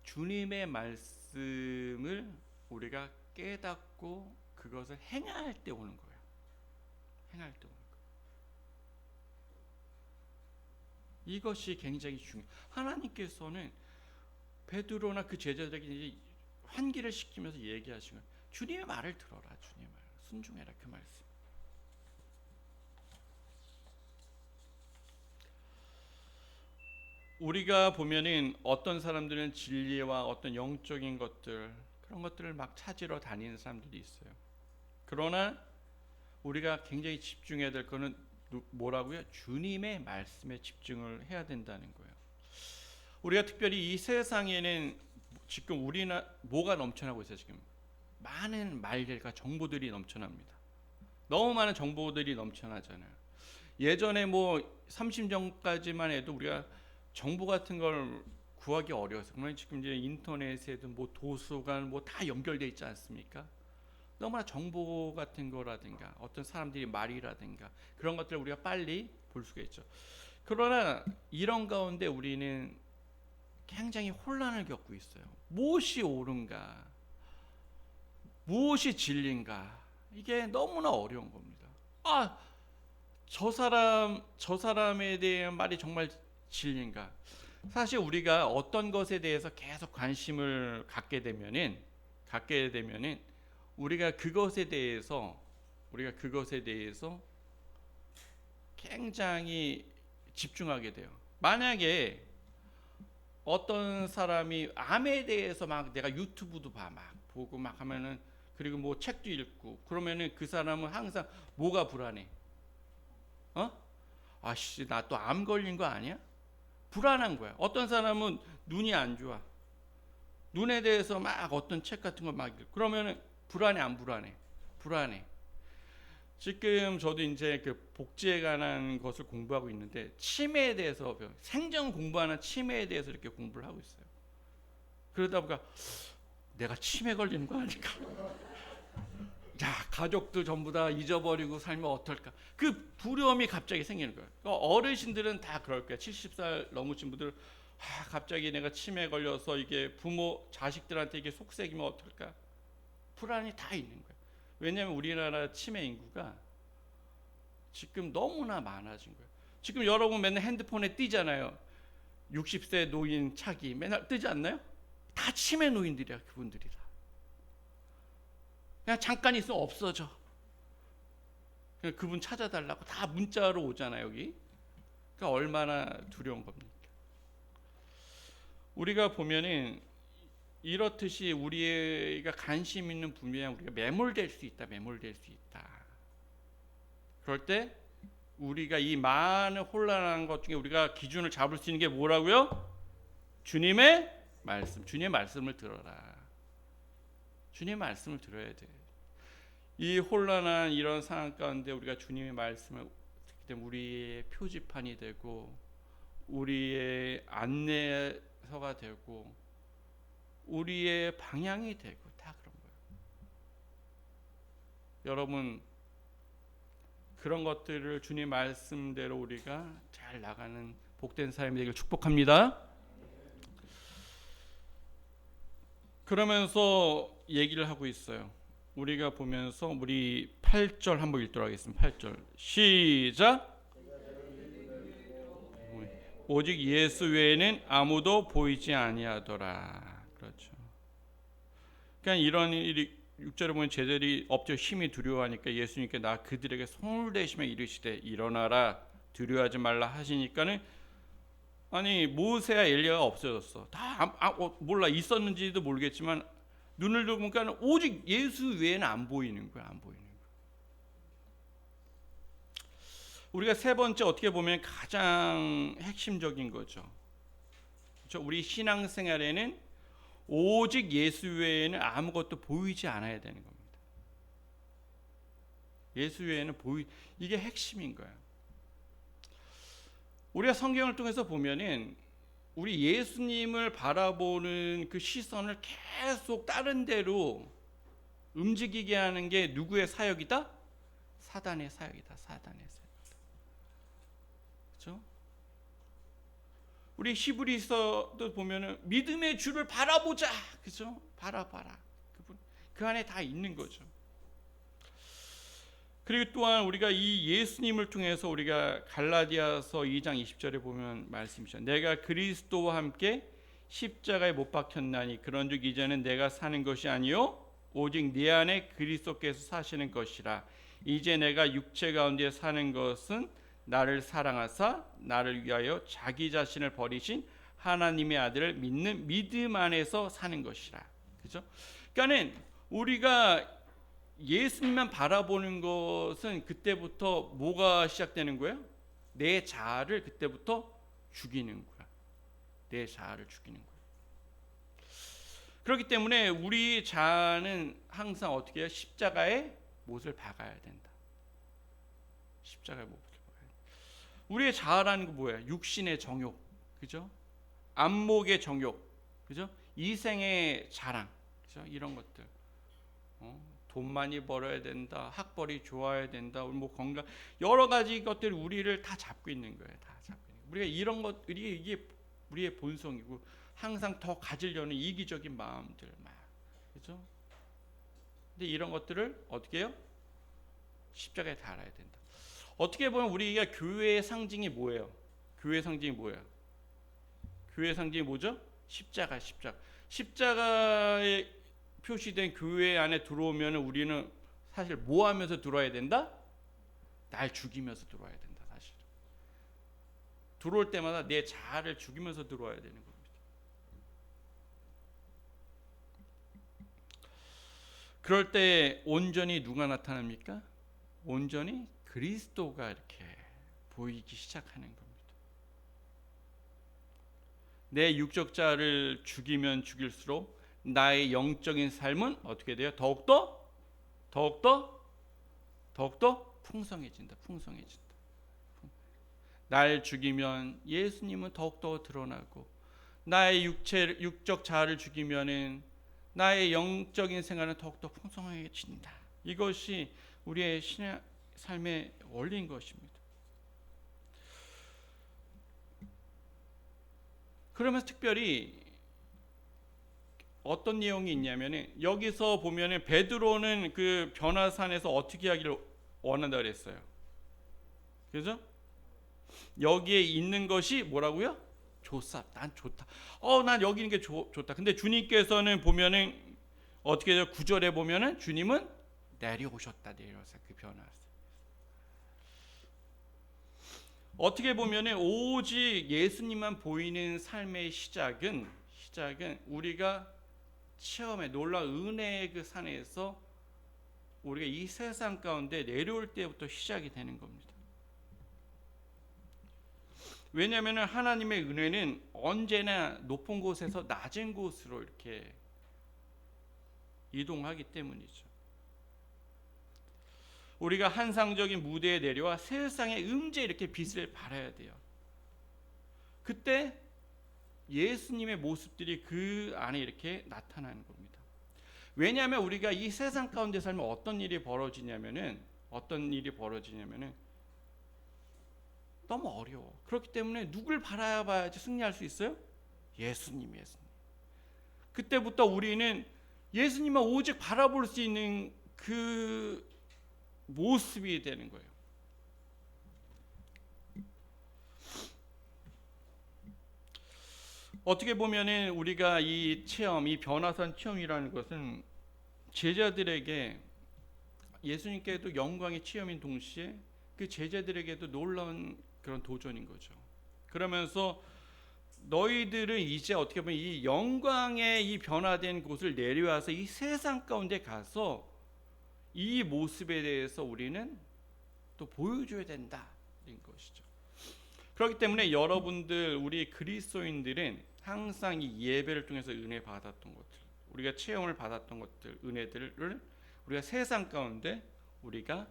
[SPEAKER 1] 주님의 말씀을 우리가 깨닫고 그것을 행할 때 오는 거예요. 행할 때 오는 거예요. 이것이 굉장히 중요해요. 하나님께서는 베드로나 그 제자들에게 이제 환기를 시키면서 얘기하시는 거예요. 주님의 말을 들어라. 주님의 말. 순종해라. 그 말씀. 우리가 보면은 어떤 사람들은 진리와 어떤 영적인 것들 그런 것들을 막 찾으러 다니는 사람들이 있어요. 그러나 우리가 굉장히 집중해야 될 거는 뭐라고요? 주님의 말씀에 집중을 해야 된다는 거예요. 우리가 특별히 이 세상에는 지금 우리나 뭐가 넘쳐나고 있어요. 지금 많은 말들과 정보들이 넘쳐납니다. 너무 많은 정보들이 넘쳐나잖아요. 예전에 뭐 30년까지만 해도 우리가 정보 같은 걸 구하기 어려웠어요. 그러면 지금 이제 인터넷에도 뭐 도서관 뭐 다 연결돼 있지 않습니까? 너무나 정보 같은 거라든가 어떤 사람들이 말이라든가 그런 것들을 우리가 빨리 볼 수가 있죠. 그러나 이런 가운데 우리는 굉장히 혼란을 겪고 있어요. 무엇이 옳은가? 무엇이 진리인가? 이게 너무나 어려운 겁니다. 저 사람에 대한 말이 정말 진리인가? 사실 우리가 어떤 것에 대해서 계속 관심을 갖게 되면은 우리가 그것에 대해서 굉장히 집중하게 돼요. 만약에 어떤 사람이 암에 대해서 막 내가 유튜브도 막 보고 막 하면은 그리고 뭐 책도 읽고 그러면은 그 사람은 항상 뭐가 불안해? 나 또 암 걸린 거 아니야? 불안한 거야. 어떤 사람은 눈이 안 좋아. 눈에 대해서 막 어떤 책 같은 거 막 읽고 그러면은 불안해 안 불안해? 불안해. 지금 저도 이제 그 복지에 관한 것을 공부하고 있는데 치매에 대해서 생전 공부하는 치매에 대해서 이렇게 공부를 하고 있어요. 그러다 보니까 내가 치매 걸리는 거 아닐까? 야, 가족도 전부 다 잊어버리고 살면 어떨까? 그 두려움이 갑자기 생기는 거예요. 어르신들은 다 그럴 거예요. 70살 넘으신 분들 갑자기 내가 치매 걸려서 이게 부모 자식들한테 이게 속삭이면 어떨까? 불안이 다 있는 거예요. 왜냐하면 우리나라 치매 인구가 지금 너무나 많아진 거예요. 지금 여러분 맨날 핸드폰에 뜨잖아요. 60세 노인 차기 맨날 뜨지 않나요? 다 치매 노인들이야. 그분들이 다. 그냥 잠깐 있으면 없어져. 그냥 그분 찾아달라고 다 문자로 오잖아요. 여기. 그러니까 얼마나 두려운 겁니까? 우리가 보면은 이렇듯이 우리가 관심 있는 분야에 우리가 매몰될 수 있다. 그럴 때 우리가 이 많은 혼란한 것 중에 우리가 기준을 잡을 수 있는 게 뭐라고요? 주님의 말씀. 주님의 말씀을 들어라. 주님의 말씀을 들어야 돼. 이 혼란한 이런 상황 가운데 우리가 주님의 말씀을 듣기 때문에 우리의 표지판이 되고 우리의 안내서가 되고 우리의 방향이 되고 다 그런 거예요. 여러분 그런 것들을 주님 말씀대로 우리가 잘 나가는 복된 삶이 되길 축복합니다. 그러면서 얘기를 하고 있어요. 우리가 보면서 우리 8절 한번 읽도록 하겠습니다. 8절 시작. 오직 예수 외에는 아무도 보이지 아니하더라. 그렇죠. 그러니까 이런 일이 6절에 보면 제자들이 엎드려 힘이 두려워하니까 예수님께 나 그들에게 손을 대시며 이르시되 일어나라 두려워하지 말라 하시니까는 아니 모세와 엘리야가 없어졌어. 다 몰라 있었는지도 모르겠지만 눈을 들어보니까 오직 예수 외에는 안 보이는 거야. 우리가 세 번째 어떻게 보면 가장 핵심적인 거죠. 그렇죠? 우리 신앙생활에는 오직 예수 외에는 아무것도 보이지 않아야 되는 겁니다. 예수 외에는 이게 핵심인 거예요. 우리가 성경을 통해서 보면은 우리 예수님을 바라보는 그 시선을 계속 다른 데로 움직이게 하는 게 누구의 사역이다? 사단의 사역이다. 그죠? 우리 히브리서도 보면은 믿음의 주를 바라보자, 그죠? 바라봐라. 그분 그 안에 다 있는 거죠. 그리고 또한 우리가 이 예수님을 통해서 우리가 갈라디아서 2장 20절에 보면 말씀이죠. 내가 그리스도와 함께 십자가에 못 박혔나니 그런즉 이제는 내가 사는 것이 아니요 오직 내 안에 그리스도께서 사시는 것이라. 이제 내가 육체 가운데 사는 것은 나를 사랑하사 나를 위하여 자기 자신을 버리신 하나님의 아들을 믿는 믿음 안에서 사는 것이라. 그죠? 그러니까는 우리가 예수님만 바라보는 것은 그때부터 뭐가 시작되는 거예요? 내 자아를 그때부터 죽이는 거야. 내 자아를 죽이는 거야. 그렇기 때문에 우리 자아는 항상 어떻게 해요? 십자가에 못을 박아야 된다. 십자가에 못을 박아야 된다. 우리의 자아라는 거 뭐예요? 육신의 정욕, 그죠? 안목의 정욕, 그죠? 이생의 자랑, 그죠? 이런 것들. 돈 많이 벌어야 된다, 학벌이 좋아야 된다, 뭐 건강, 여러 가지 것들이 우리를 다 잡고 있는 거예요. 다 잡고 있는 거예요. 우리가 이런 것들이 이게 우리의 본성이고 항상 더 가지려는 이기적인 마음들 막, 그죠? 근데 이런 것들을 어떻게 해요? 십자가에 달아야 된다. 어떻게 보면 우리가 교회의 상징이 뭐예요? 교회의 상징이 뭐예요? 교회의 상징이 뭐죠? 십자가, 십자가. 십자가에 표시된 교회 안에 들어오면 우리는 사실 뭐 하면서 들어와야 된다? 날 죽이면서 들어와야 된다. 사실 들어올 때마다 내 자아를 죽이면서 들어와야 되는 겁니다. 그럴 때 온전히 누가 나타납니까? 온전히 그리스도가 이렇게 보이기 시작하는 겁니다. 내 육적 자를 죽이면 죽일수록 나의 영적인 삶은 어떻게 돼요? 더욱더 풍성해진다. 풍성해진다. 날 죽이면 예수님은 더욱더 드러나고, 나의 육적 자아를 죽이면은 나의 영적인 생활은 더욱더 풍성해진다. 이것이 우리의 신의 삶의 원리인 것입니다. 그러면서 특별히 어떤 내용이 있냐면은 여기서 보면은 베드로는 그 변화산에서 어떻게 하기를 원한다 그랬어요. 그죠? 여기에 있는 것이 뭐라고요? 좋사. 난 좋다. 난 여기 있는 게 좋다. 근데 주님께서는 보면은 어떻게 돼요? 9절에 보면은 주님은 내려오셨다. 내려오셨다. 그 변화산. 어떻게 보면은 오직 예수님만 보이는 삶의 시작은 우리가 체험의 놀라운 은혜의 그 산에서 우리가 이 세상 가운데 내려올 때부터 시작이 되는 겁니다. 왜냐하면 하나님의 은혜는 언제나 높은 곳에서 낮은 곳으로 이렇게 이동하기 때문이죠. 우리가 한상적인 무대에 내려와 세상의 음재 이렇게 빛을 발해야 돼요. 그때 예수님의 모습들이 그 안에 이렇게 나타나는 겁니다. 왜냐하면 우리가 이 세상 가운데 살면 어떤 일이 벌어지냐면은 너무 어려워. 그렇기 때문에 누굴 바라봐야지 승리할 수 있어요? 예수님. 그때부터 우리는 예수님만 오직 바라볼 수 있는 그 모습이 되는 거예요. 어떻게 보면은 우리가 이 체험, 이 변화산 체험이라는 것은 제자들에게, 예수님께도 영광의 체험인 동시에 그 제자들에게도 놀라운 그런 도전인 거죠. 그러면서 너희들은 이제 어떻게 보면 이 영광의 이 변화된 곳을 내려와서 이 세상 가운데 가서 이 모습에 대해서 우리는 또 보여줘야 된다는 것이죠. 그렇기 때문에 여러분들, 우리 그리스도인들은 항상 이 예배를 통해서 은혜 받았던 것들, 우리가 체험을 받았던 것들, 은혜들을 우리가 세상 가운데 우리가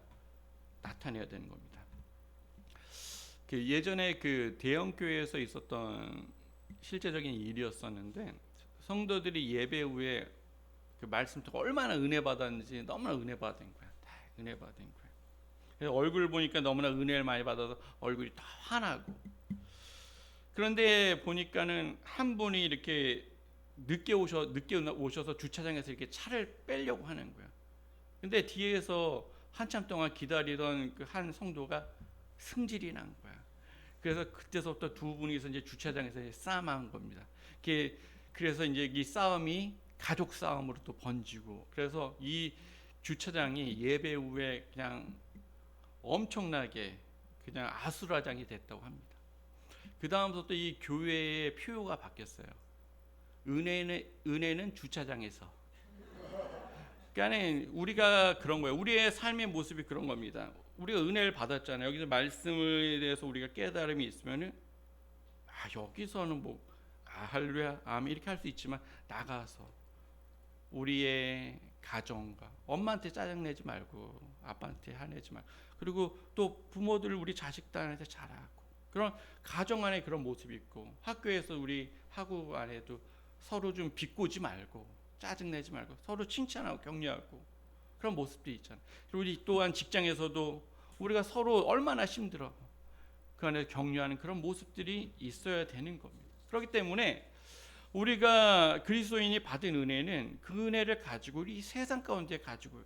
[SPEAKER 1] 나타내야 되는 겁니다. 예전에 그 대형 교회에서 있었던 실제적인 일이었었는데, 성도들이 예배 후에 그 말씀 듣고 얼마나 은혜 받았는지 너무나 은혜 받은 거야. 은혜 받은 거야. 그래서 얼굴 보니까 너무나 은혜를 많이 받아서 얼굴이 다 환하고. 그런데 보니까는 한 분이 이렇게 늦게 오셔서 주차장에서 이렇게 차를 빼려고 하는 거야. 근데 뒤에서 한참 동안 기다리던 그 한 성도가 승질이 난 거야. 그래서 그때서부터 두 분이서 이제 주차장에서 싸움한 겁니다. 그래서 이제 이 싸움이 가족 싸움으로 또 번지고, 그래서 이 주차장이 예배 후에 그냥 엄청나게 그냥 아수라장이 됐다고 합니다. 그 다음부터 이 교회의 표어가 바뀌었어요. 은혜는 주차장에서. 그러니까 우리가 그런 거예요. 우리의 삶의 모습이 그런 겁니다. 우리가 은혜를 받았잖아요. 여기서 말씀에 대해서 우리가 깨달음이 있으면은 여기서는 할렐루야 아멘 이렇게 할 수 있지만, 나가서 우리의 가정과 엄마한테 짜증내지 말고 아빠한테 화내지 말고, 그리고 또 부모들 우리 자식들한테 잘하고, 그런 가정 안에 그런 모습이 있고, 학교에서 우리 학우 안에도 서로 좀 비꼬지 말고 짜증내지 말고 서로 칭찬하고 격려하고 그런 모습도 있잖아요. 그리고 우리 또한 직장에서도 우리가 서로 얼마나 힘들어 그 안에 격려하는 그런 모습들이 있어야 되는 겁니다. 그렇기 때문에 우리가 그리스도인이 받은 은혜는 그 은혜를 가지고 우리 세상 가운데 가지고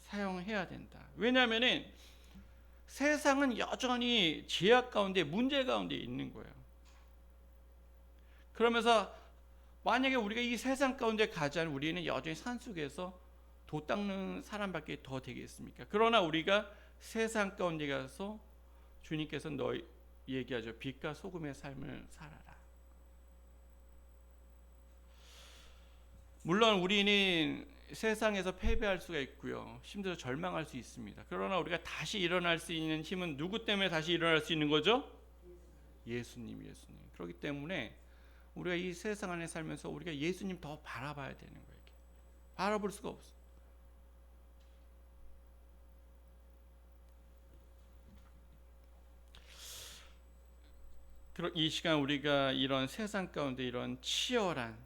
[SPEAKER 1] 사용해야 된다. 왜냐하면은 세상은 여전히 죄악 가운데 문제 가운데 있는 거예요. 그러면서 만약에 우리가 이 세상 가운데 가자면 우리는 여전히 산속에서 도 닦는 사람밖에 더 되겠습니까? 그러나 우리가 세상 가운데 가서 주님께서 너희 얘기하죠. 빛과 소금의 삶을 살아라. 물론 우리는 세상에서 패배할 수가 있고요. 힘들어 절망할 수 있습니다. 그러나 우리가 다시 일어날 수 있는 힘은 누구 때문에 다시 일어날 수 있는 거죠? 예수님. 그렇기 때문에 우리가 이 세상 안에 살면서 우리가 예수님 더 바라봐야 되는 거예요. 바라볼 수가 없어. 이 시간 우리가 이런 세상 가운데 이런 치열한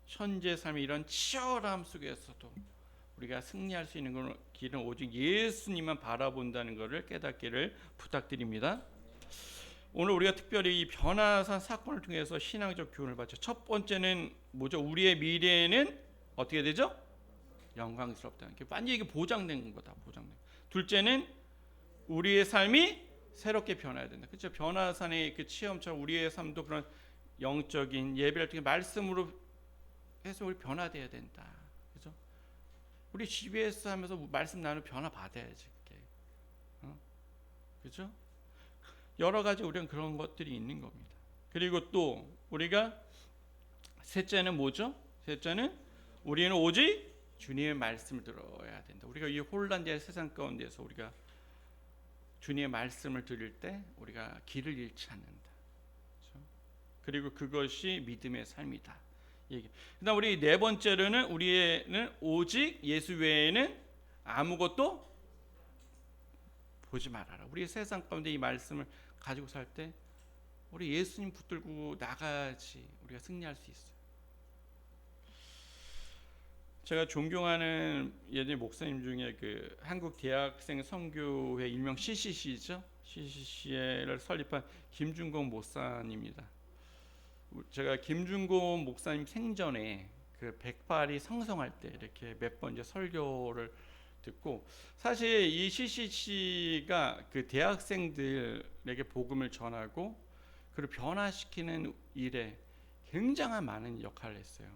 [SPEAKER 1] 현재 삶의 이런 치열함 속에서도 우리가 승리할 수 있는 길은 오직 예수님만 바라본다는 것을 깨닫기를 부탁드립니다. 오늘 우리가 특별히 이 변화산 사건을 통해서 신앙적 교훈을 받죠. 첫 번째는 뭐죠? 우리의 미래는 어떻게 되죠? 영광스럽다는 게 완전히 이게 보장된 거다. 보장된. 둘째는 우리의 삶이 새롭게 변화해야 된다. 그렇죠? 변화산의 그 체험처럼 우리의 삶도 그런 영적인 예배를 통해 말씀으로 해서 우리 변화돼야 된다. 그렇죠? 우리 GBS 하면서 말씀 나누면 변화 받아야지. 그게. 그렇죠? 여러 가지 우리는 그런 것들이 있는 겁니다. 그리고 또 우리가 셋째는 뭐죠? 셋째는 우리는 오직 주님의 말씀을 들어야 된다. 우리가 이 혼란된 세상 가운데서 우리가 주님의 말씀을 들을 때 우리가 길을 잃지 않는다. 그렇죠? 그리고 그것이 믿음의 삶이다. 그다음 우리 네 번째로는 우리는 오직 예수 외에는 아무것도 보지 말아라. 우리 세상 가운데 이 말씀을 가지고 살 때 우리 예수님 붙들고 나가야지 우리가 승리할 수 있어요. 제가 존경하는 예전에 목사님 중에 그 한국 대학생 선교회 일명 CCC죠. CCC를 설립한 김준공 목사님입니다. 제가 김준공 목사님 생전에 그 108이 성성할 때 이렇게 몇 번 이제 설교를 듣고, 사실 이 CCC가 그 대학생들에게 복음을 전하고 그리고 변화시키는 일에 굉장한 많은 역할을 했어요.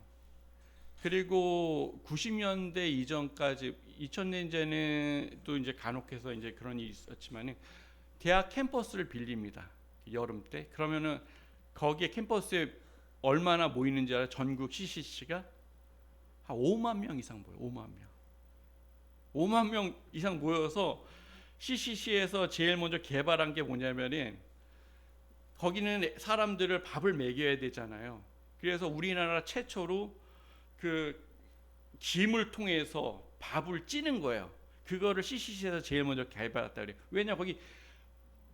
[SPEAKER 1] 그리고 90년대 이전까지 2000년대는 또 이제 간혹해서 이제 그런 일이 있었지만은 대학 캠퍼스를 빌립니다. 여름 때. 그러면은 거기에 캠퍼스에 얼마나 모이는지 알아요? 전국 CCC가 한 5만 명 이상 모여요. 5만 명. 5만 명 이상 모여서 CCC에서 제일 먼저 개발한 게 뭐냐면은 거기는 사람들을 밥을 먹여야 되잖아요. 그래서 우리나라 최초로 그 김을 통해서 밥을 찌는 거예요. 그거를 CCC에서 제일 먼저 개발했다 그래요. 왜냐 거기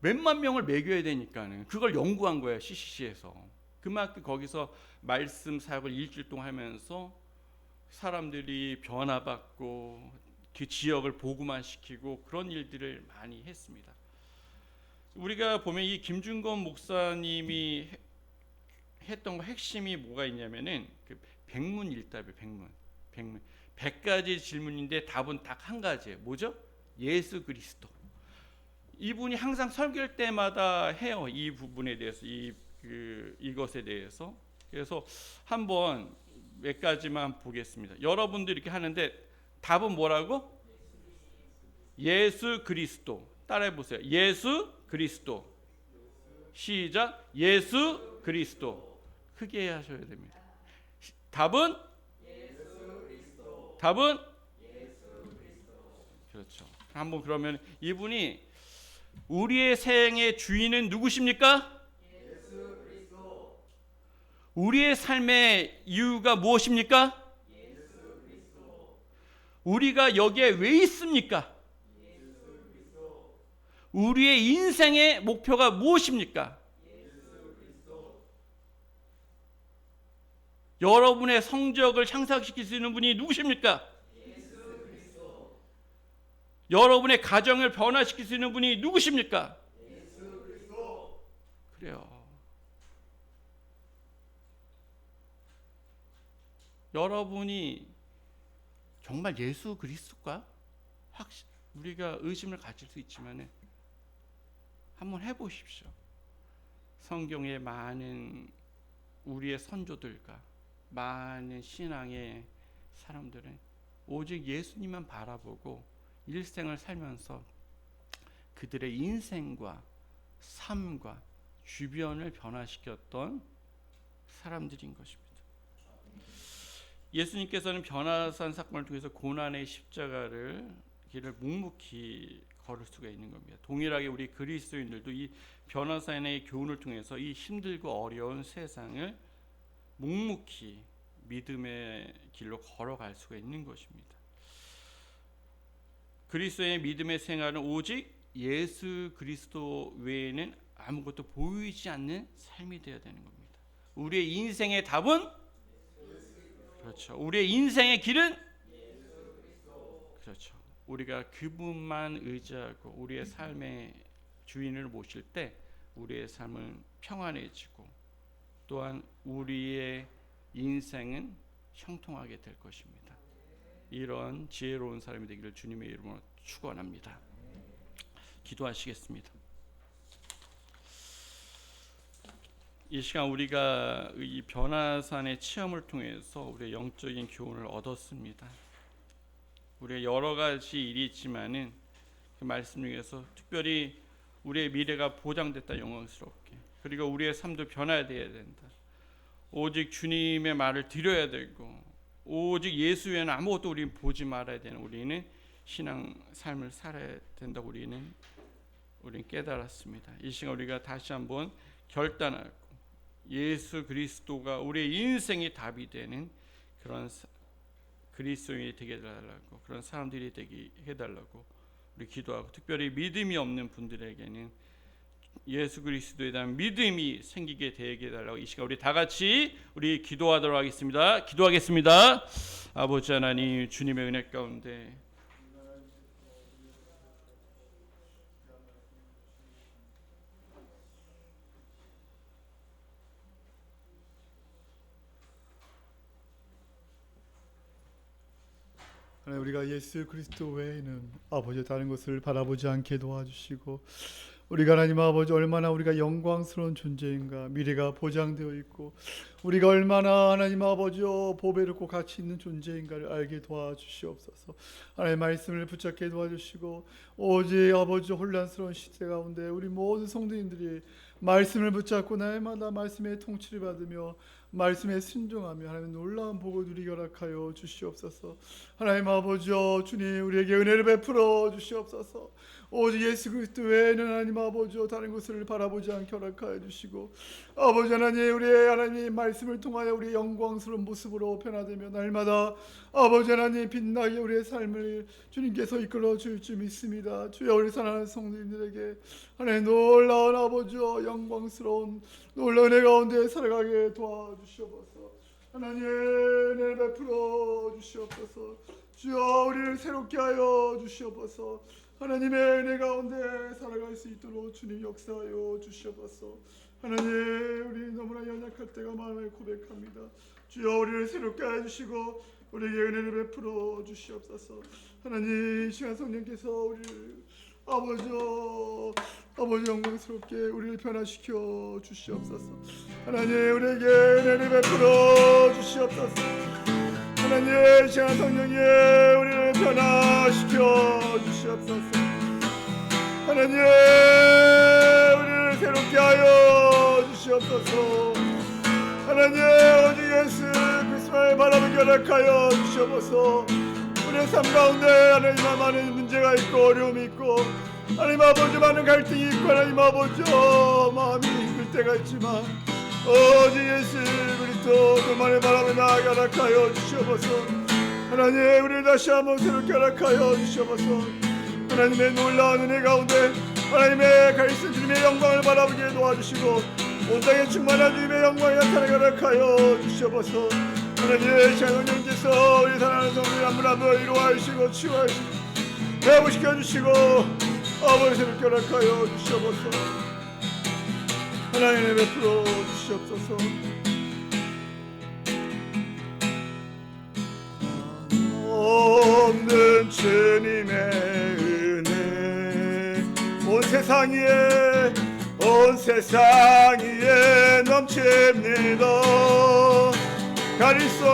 [SPEAKER 1] 몇만 명을 먹여야 되니까는 그걸 연구한 거예요. CCC에서. 그만큼 거기서 말씀 사역을 일주일 동안 하면서 사람들이 변화받고 그 지역을 복음화 시키고 그런 일들을 많이 했습니다. 우리가 보면 이 김준건 목사님이 했던 거 핵심이 뭐가 있냐면은 그 백문일답이에요. 백문 100가지 질문인데 답은 딱 한 가지예요. 뭐죠? 예수 그리스도. 이분이 항상 설교할 때마다 해요. 이 부분에 대해서 이것에 대해서. 그래서 한번 몇 가지만 보겠습니다. 여러분들 이렇게 하는데 답은 뭐라고? 예수 그리스도. 따라해 보세요. 예수 그리스도. 시작. 예수 그리스도. 크게 하셔야 됩니다. 답은 예수 그리스도. 답은 예수 그리스도. 그렇죠. 한번 그러면 이분이 우리의 생의 주인은 누구십니까? 예수 그리스도. 우리의 삶의 이유가 무엇입니까? 예수 그리스도. 우리가 여기에 왜 있습니까? 예수 그리스도. 우리의 인생의 목표가 무엇입니까? 예수 그리스도. 여러분의 성적을 향상시킬 수 있는 분이 누구십니까? 여러분의 가정을 변화시킬 수 있는 분이 누구십니까? 예수 그리스도. 그래요. 여러분이 정말 예수 그리스도가 우리가 의심을 가질 수 있지만은 한번 해보십시오. 성경의 많은 우리의 선조들과 많은 신앙의 사람들은 오직 예수님만 바라보고 일생을 살면서 그들의 인생과 삶과 주변을 변화시켰던 사람들인 것입니다. 예수님께서는 변화산 사건을 통해서 고난의 십자가를 길을 묵묵히 걸을 수가 있는 겁니다. 동일하게 우리 그리스도인들도 이 변화산의 교훈을 통해서 이 힘들고 어려운 세상을 묵묵히 믿음의 길로 걸어갈 수가 있는 것입니다. 그리스도의 믿음의 생활은 오직 예수 그리스도 외에는 아무것도 보이지 않는 삶이 되어야 되는 겁니다. 우리의 인생의 답은 그렇죠. 우리의 인생의 길은 그렇죠. 우리가 그분만 의지하고 우리의 삶의 주인을 모실 때 우리의 삶은 평안해지고 또한 우리의 인생은 형통하게 될 것입니다. 이런 지혜로운 사람이 되기를 주님의 이름으로 축원합니다. 기도하시겠습니다. 이 시간 우리가 이 변화산의 체험을 통해서 우리의 영적인 교훈을 얻었습니다. 우리의 여러 가지 일이 있지만은 그 말씀 중에서 특별히 우리의 미래가 보장됐다 영광스럽게, 그리고 우리의 삶도 변화되어야 된다. 오직 주님의 말을 들어야 되고 오직 예수 외에는 아무것도 우리는 보지 말아야 되는 우리는 신앙 삶을 살아야 된다고 우리는 깨달았습니다. 이 시간 우리가 다시 한번 결단하고 예수 그리스도가 우리의 인생의 답이 되는 그런 그리스도인이 되게 해달라고, 그런 사람들이 되게 해달라고 우리 기도하고, 특별히 믿음이 없는 분들에게는 예수 그리스도에 대한 믿음이 생기게 되게 해달라고 이 시간 우리 다 같이 우리 기도하도록 하겠습니다. 기도하겠습니다. 아버지 하나님, 주님의 은혜 가운데
[SPEAKER 2] 우리가 예수 그리스도 외에는 아버지 다른 것을 바라보지 않게 도와주시고, 우리가 하나님 아버지 얼마나 우리가 영광스러운 존재인가, 미래가 보장되어 있고 우리가 얼마나 하나님 아버지 보배롭고 가치 있는 존재인가를 알게 도와주시옵소서. 하나님의 말씀을 붙잡게 도와주시고, 오직 아버지 혼란스러운 시대 가운데 우리 모든 성도님들이 말씀을 붙잡고 날마다 말씀의 통치를 받으며 말씀에 순종하며 하나님 놀라운 복을 누리게 허락하여 주시옵소서. 하나님 아버지 주님 우리에게 은혜를 베풀어 주시옵소서. 오직 예수 그리스도 외에는 하나님 아버지 다른 것을 바라보지 않게 허락하여 주시고, 아버지 하나님 우리의 하나님 말씀을 통하여 우리의 영광스러운 모습으로 변화되며 날마다 아버지 하나님 빛나게 우리의 삶을 주님께서 이끌어 줄 줄 믿습니다. 주여 우리 사랑하는 성도님들에게 하나님 놀라운 아버지 영광스러운 놀라운 은혜 가운데 살아가게 도와주시옵소서. 하나님 은혜를 베풀어 주시옵소서. 주여 우리를 새롭게 하여 주시옵소서. 하나님의 은혜 가운데 살아갈 수 있도록 주님 역사하여 주시옵소서. 하나님 우리 너무나 연약할 때가 많음을 고백합니다. 주여 우리를 새롭게 해주시고 우리에게 은혜를 베풀어 주시옵소서. 하나님 이 시간 성령께서 우리를 아버지 영광스럽게 우리를 변화시켜 주시옵소서. 하나님 우리에게 은혜를 베풀어 주시옵소서. 하나님 이 시간 성령이 우리를 변화시켜 주시옵소서. 하나님 우리를 새롭게 하여 주시옵소서. 하나님 오직 예수 그리스도의 바람을 결박하여 주시옵소서. 우리의 삶 가운데 하나님 많은 문제가 있고 어려움이 있고 하나님 아버지 많은 갈등이 있고 하나님 아버지 마음이 힘들 때가 있지만 오직 예수 그리스도 그만의 바람을 나아가 허락하여 주시옵소서. 하나님 우리를 다시 한번 새롭게 허락하여 주시옵소서. 하나님의 놀라운 은혜 가운데 하나님의 가르친 주님의 영광을 바라보게 도와주시고 온 땅에 충만한 주님의 영광이 나타나게 허락하여 주시옵소서. 하나님의 성령께서 우리 사랑하는 성도들 한 분 한 분 위로하시고 치유하시고 회복시켜 주시고 아버지 새롭게 허락하여 주시옵소서. 하나님의 베풀어 주시옵소서. 없는 주님의 은혜 온 세상 위에 넘칩니다. 가릴 수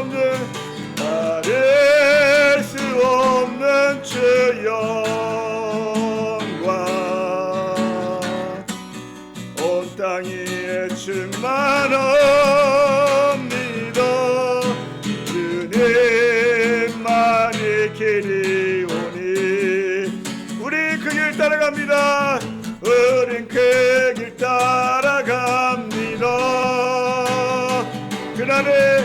[SPEAKER 2] 없는 주 영광 온 땅 위에 충만합니다. 주님만이 길이 오니 우리 그 길 따라갑니다. 우린 그 길 따라갑니다. 그날에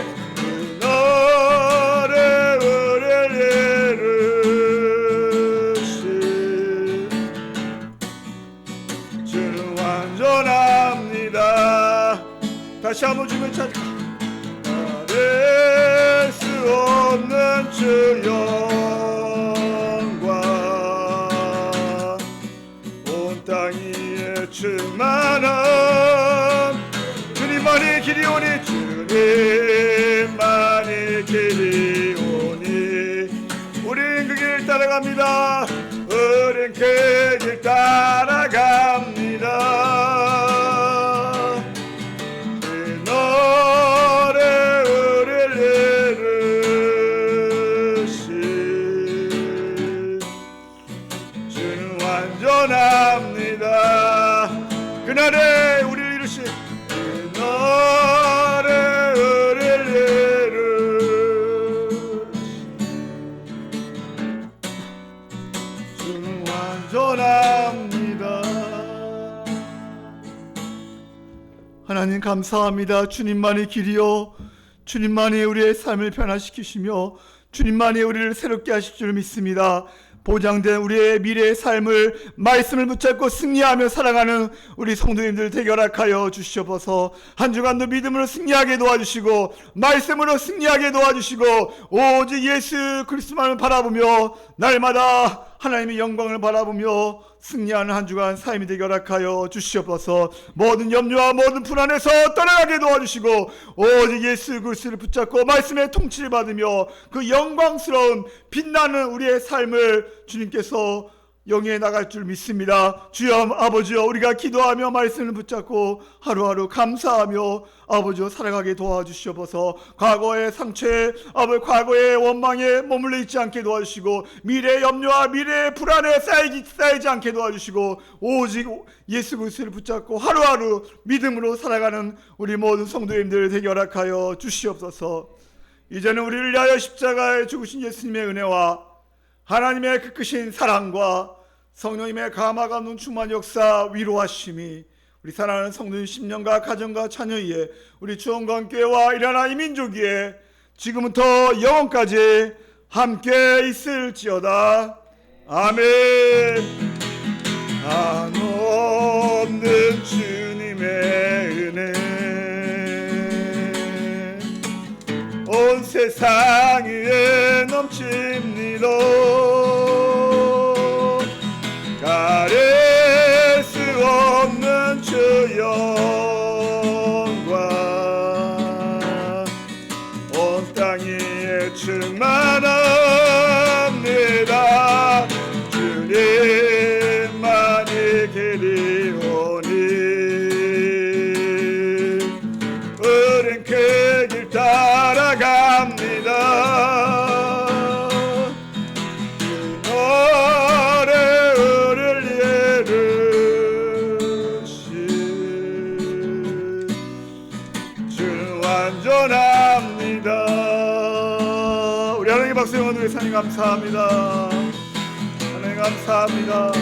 [SPEAKER 2] 주는 완전합니다. 다시 한번 주면 찾을까? 가릴 수 없는 주 영광 온 땅 위에 충만한 주님만이 길이 오니 주님만이 길이 오니 우린 그 길 따라갑니다. 우린 그 길 따라갑니다. 그 노래 우리를 이루신 주는 완전합니다. 그날에 우리를 이루신 그 노래 우리를 이루신 주는 완전합니다. 하나님 감사합니다. 주님만이 길이요 주님만이 우리의 삶을 변화시키시며 주님만이 우리를 새롭게 하실 줄 믿습니다. 보장된 우리의 미래의 삶을 말씀을 붙잡고 승리하며 살아가는 우리 성도님들 되게 허락하여 주시옵소서. 한 주간도 믿음으로 승리하게 도와주시고 말씀으로 승리하게 도와주시고 오직 예수 그리스도만을 바라보며 날마다 하나님의 영광을 바라보며 승리하는 한 주간 삶이 되게 허락하여 주시옵소서. 모든 염려와 모든 불안에서 떠나가게 도와주시고 오직 예수 그리스도를 붙잡고 말씀의 통치를 받으며 그 영광스러운 빛나는 우리의 삶을 주님께서 영위해 나갈 줄 믿습니다. 주여 아버지여 우리가 기도하며 말씀을 붙잡고 하루하루 감사하며 아버지여 살아가게 도와주시옵소서. 과거의 상처에 과거의 원망에 머물러 있지 않게 도와주시고 미래의 염려와 미래의 불안에 쌓이지 않게 도와주시고 오직 예수 그리스도를 붙잡고 하루하루 믿음으로 살아가는 우리 모든 성도님들 되게 허락하여 주시옵소서. 이제는 우리를 위하여 십자가에 죽으신 예수님의 은혜와 하나님의 그 크신 사랑과 성령님의 감화가 없는 충만 역사 위로하심이 우리 사랑하는 성도님 심령과 가정과 자녀 위에 우리 주원광교회와 일하나 이 민족 위에 지금부터 영원까지 함께 있을지어다. 아멘. 한없는 주님의 은혜 세상 위에 넘칩니다. 가릴 수 없는 주 영광 온 땅 위에 충만합니다. 주님만이 길이오니 우린 그 길 따라갑니다. 이 노래를 예르시 주는 완전합니다. 우리 하나님 박수 영원 우리 하나님 감사합니다. 하나님 감사합니다.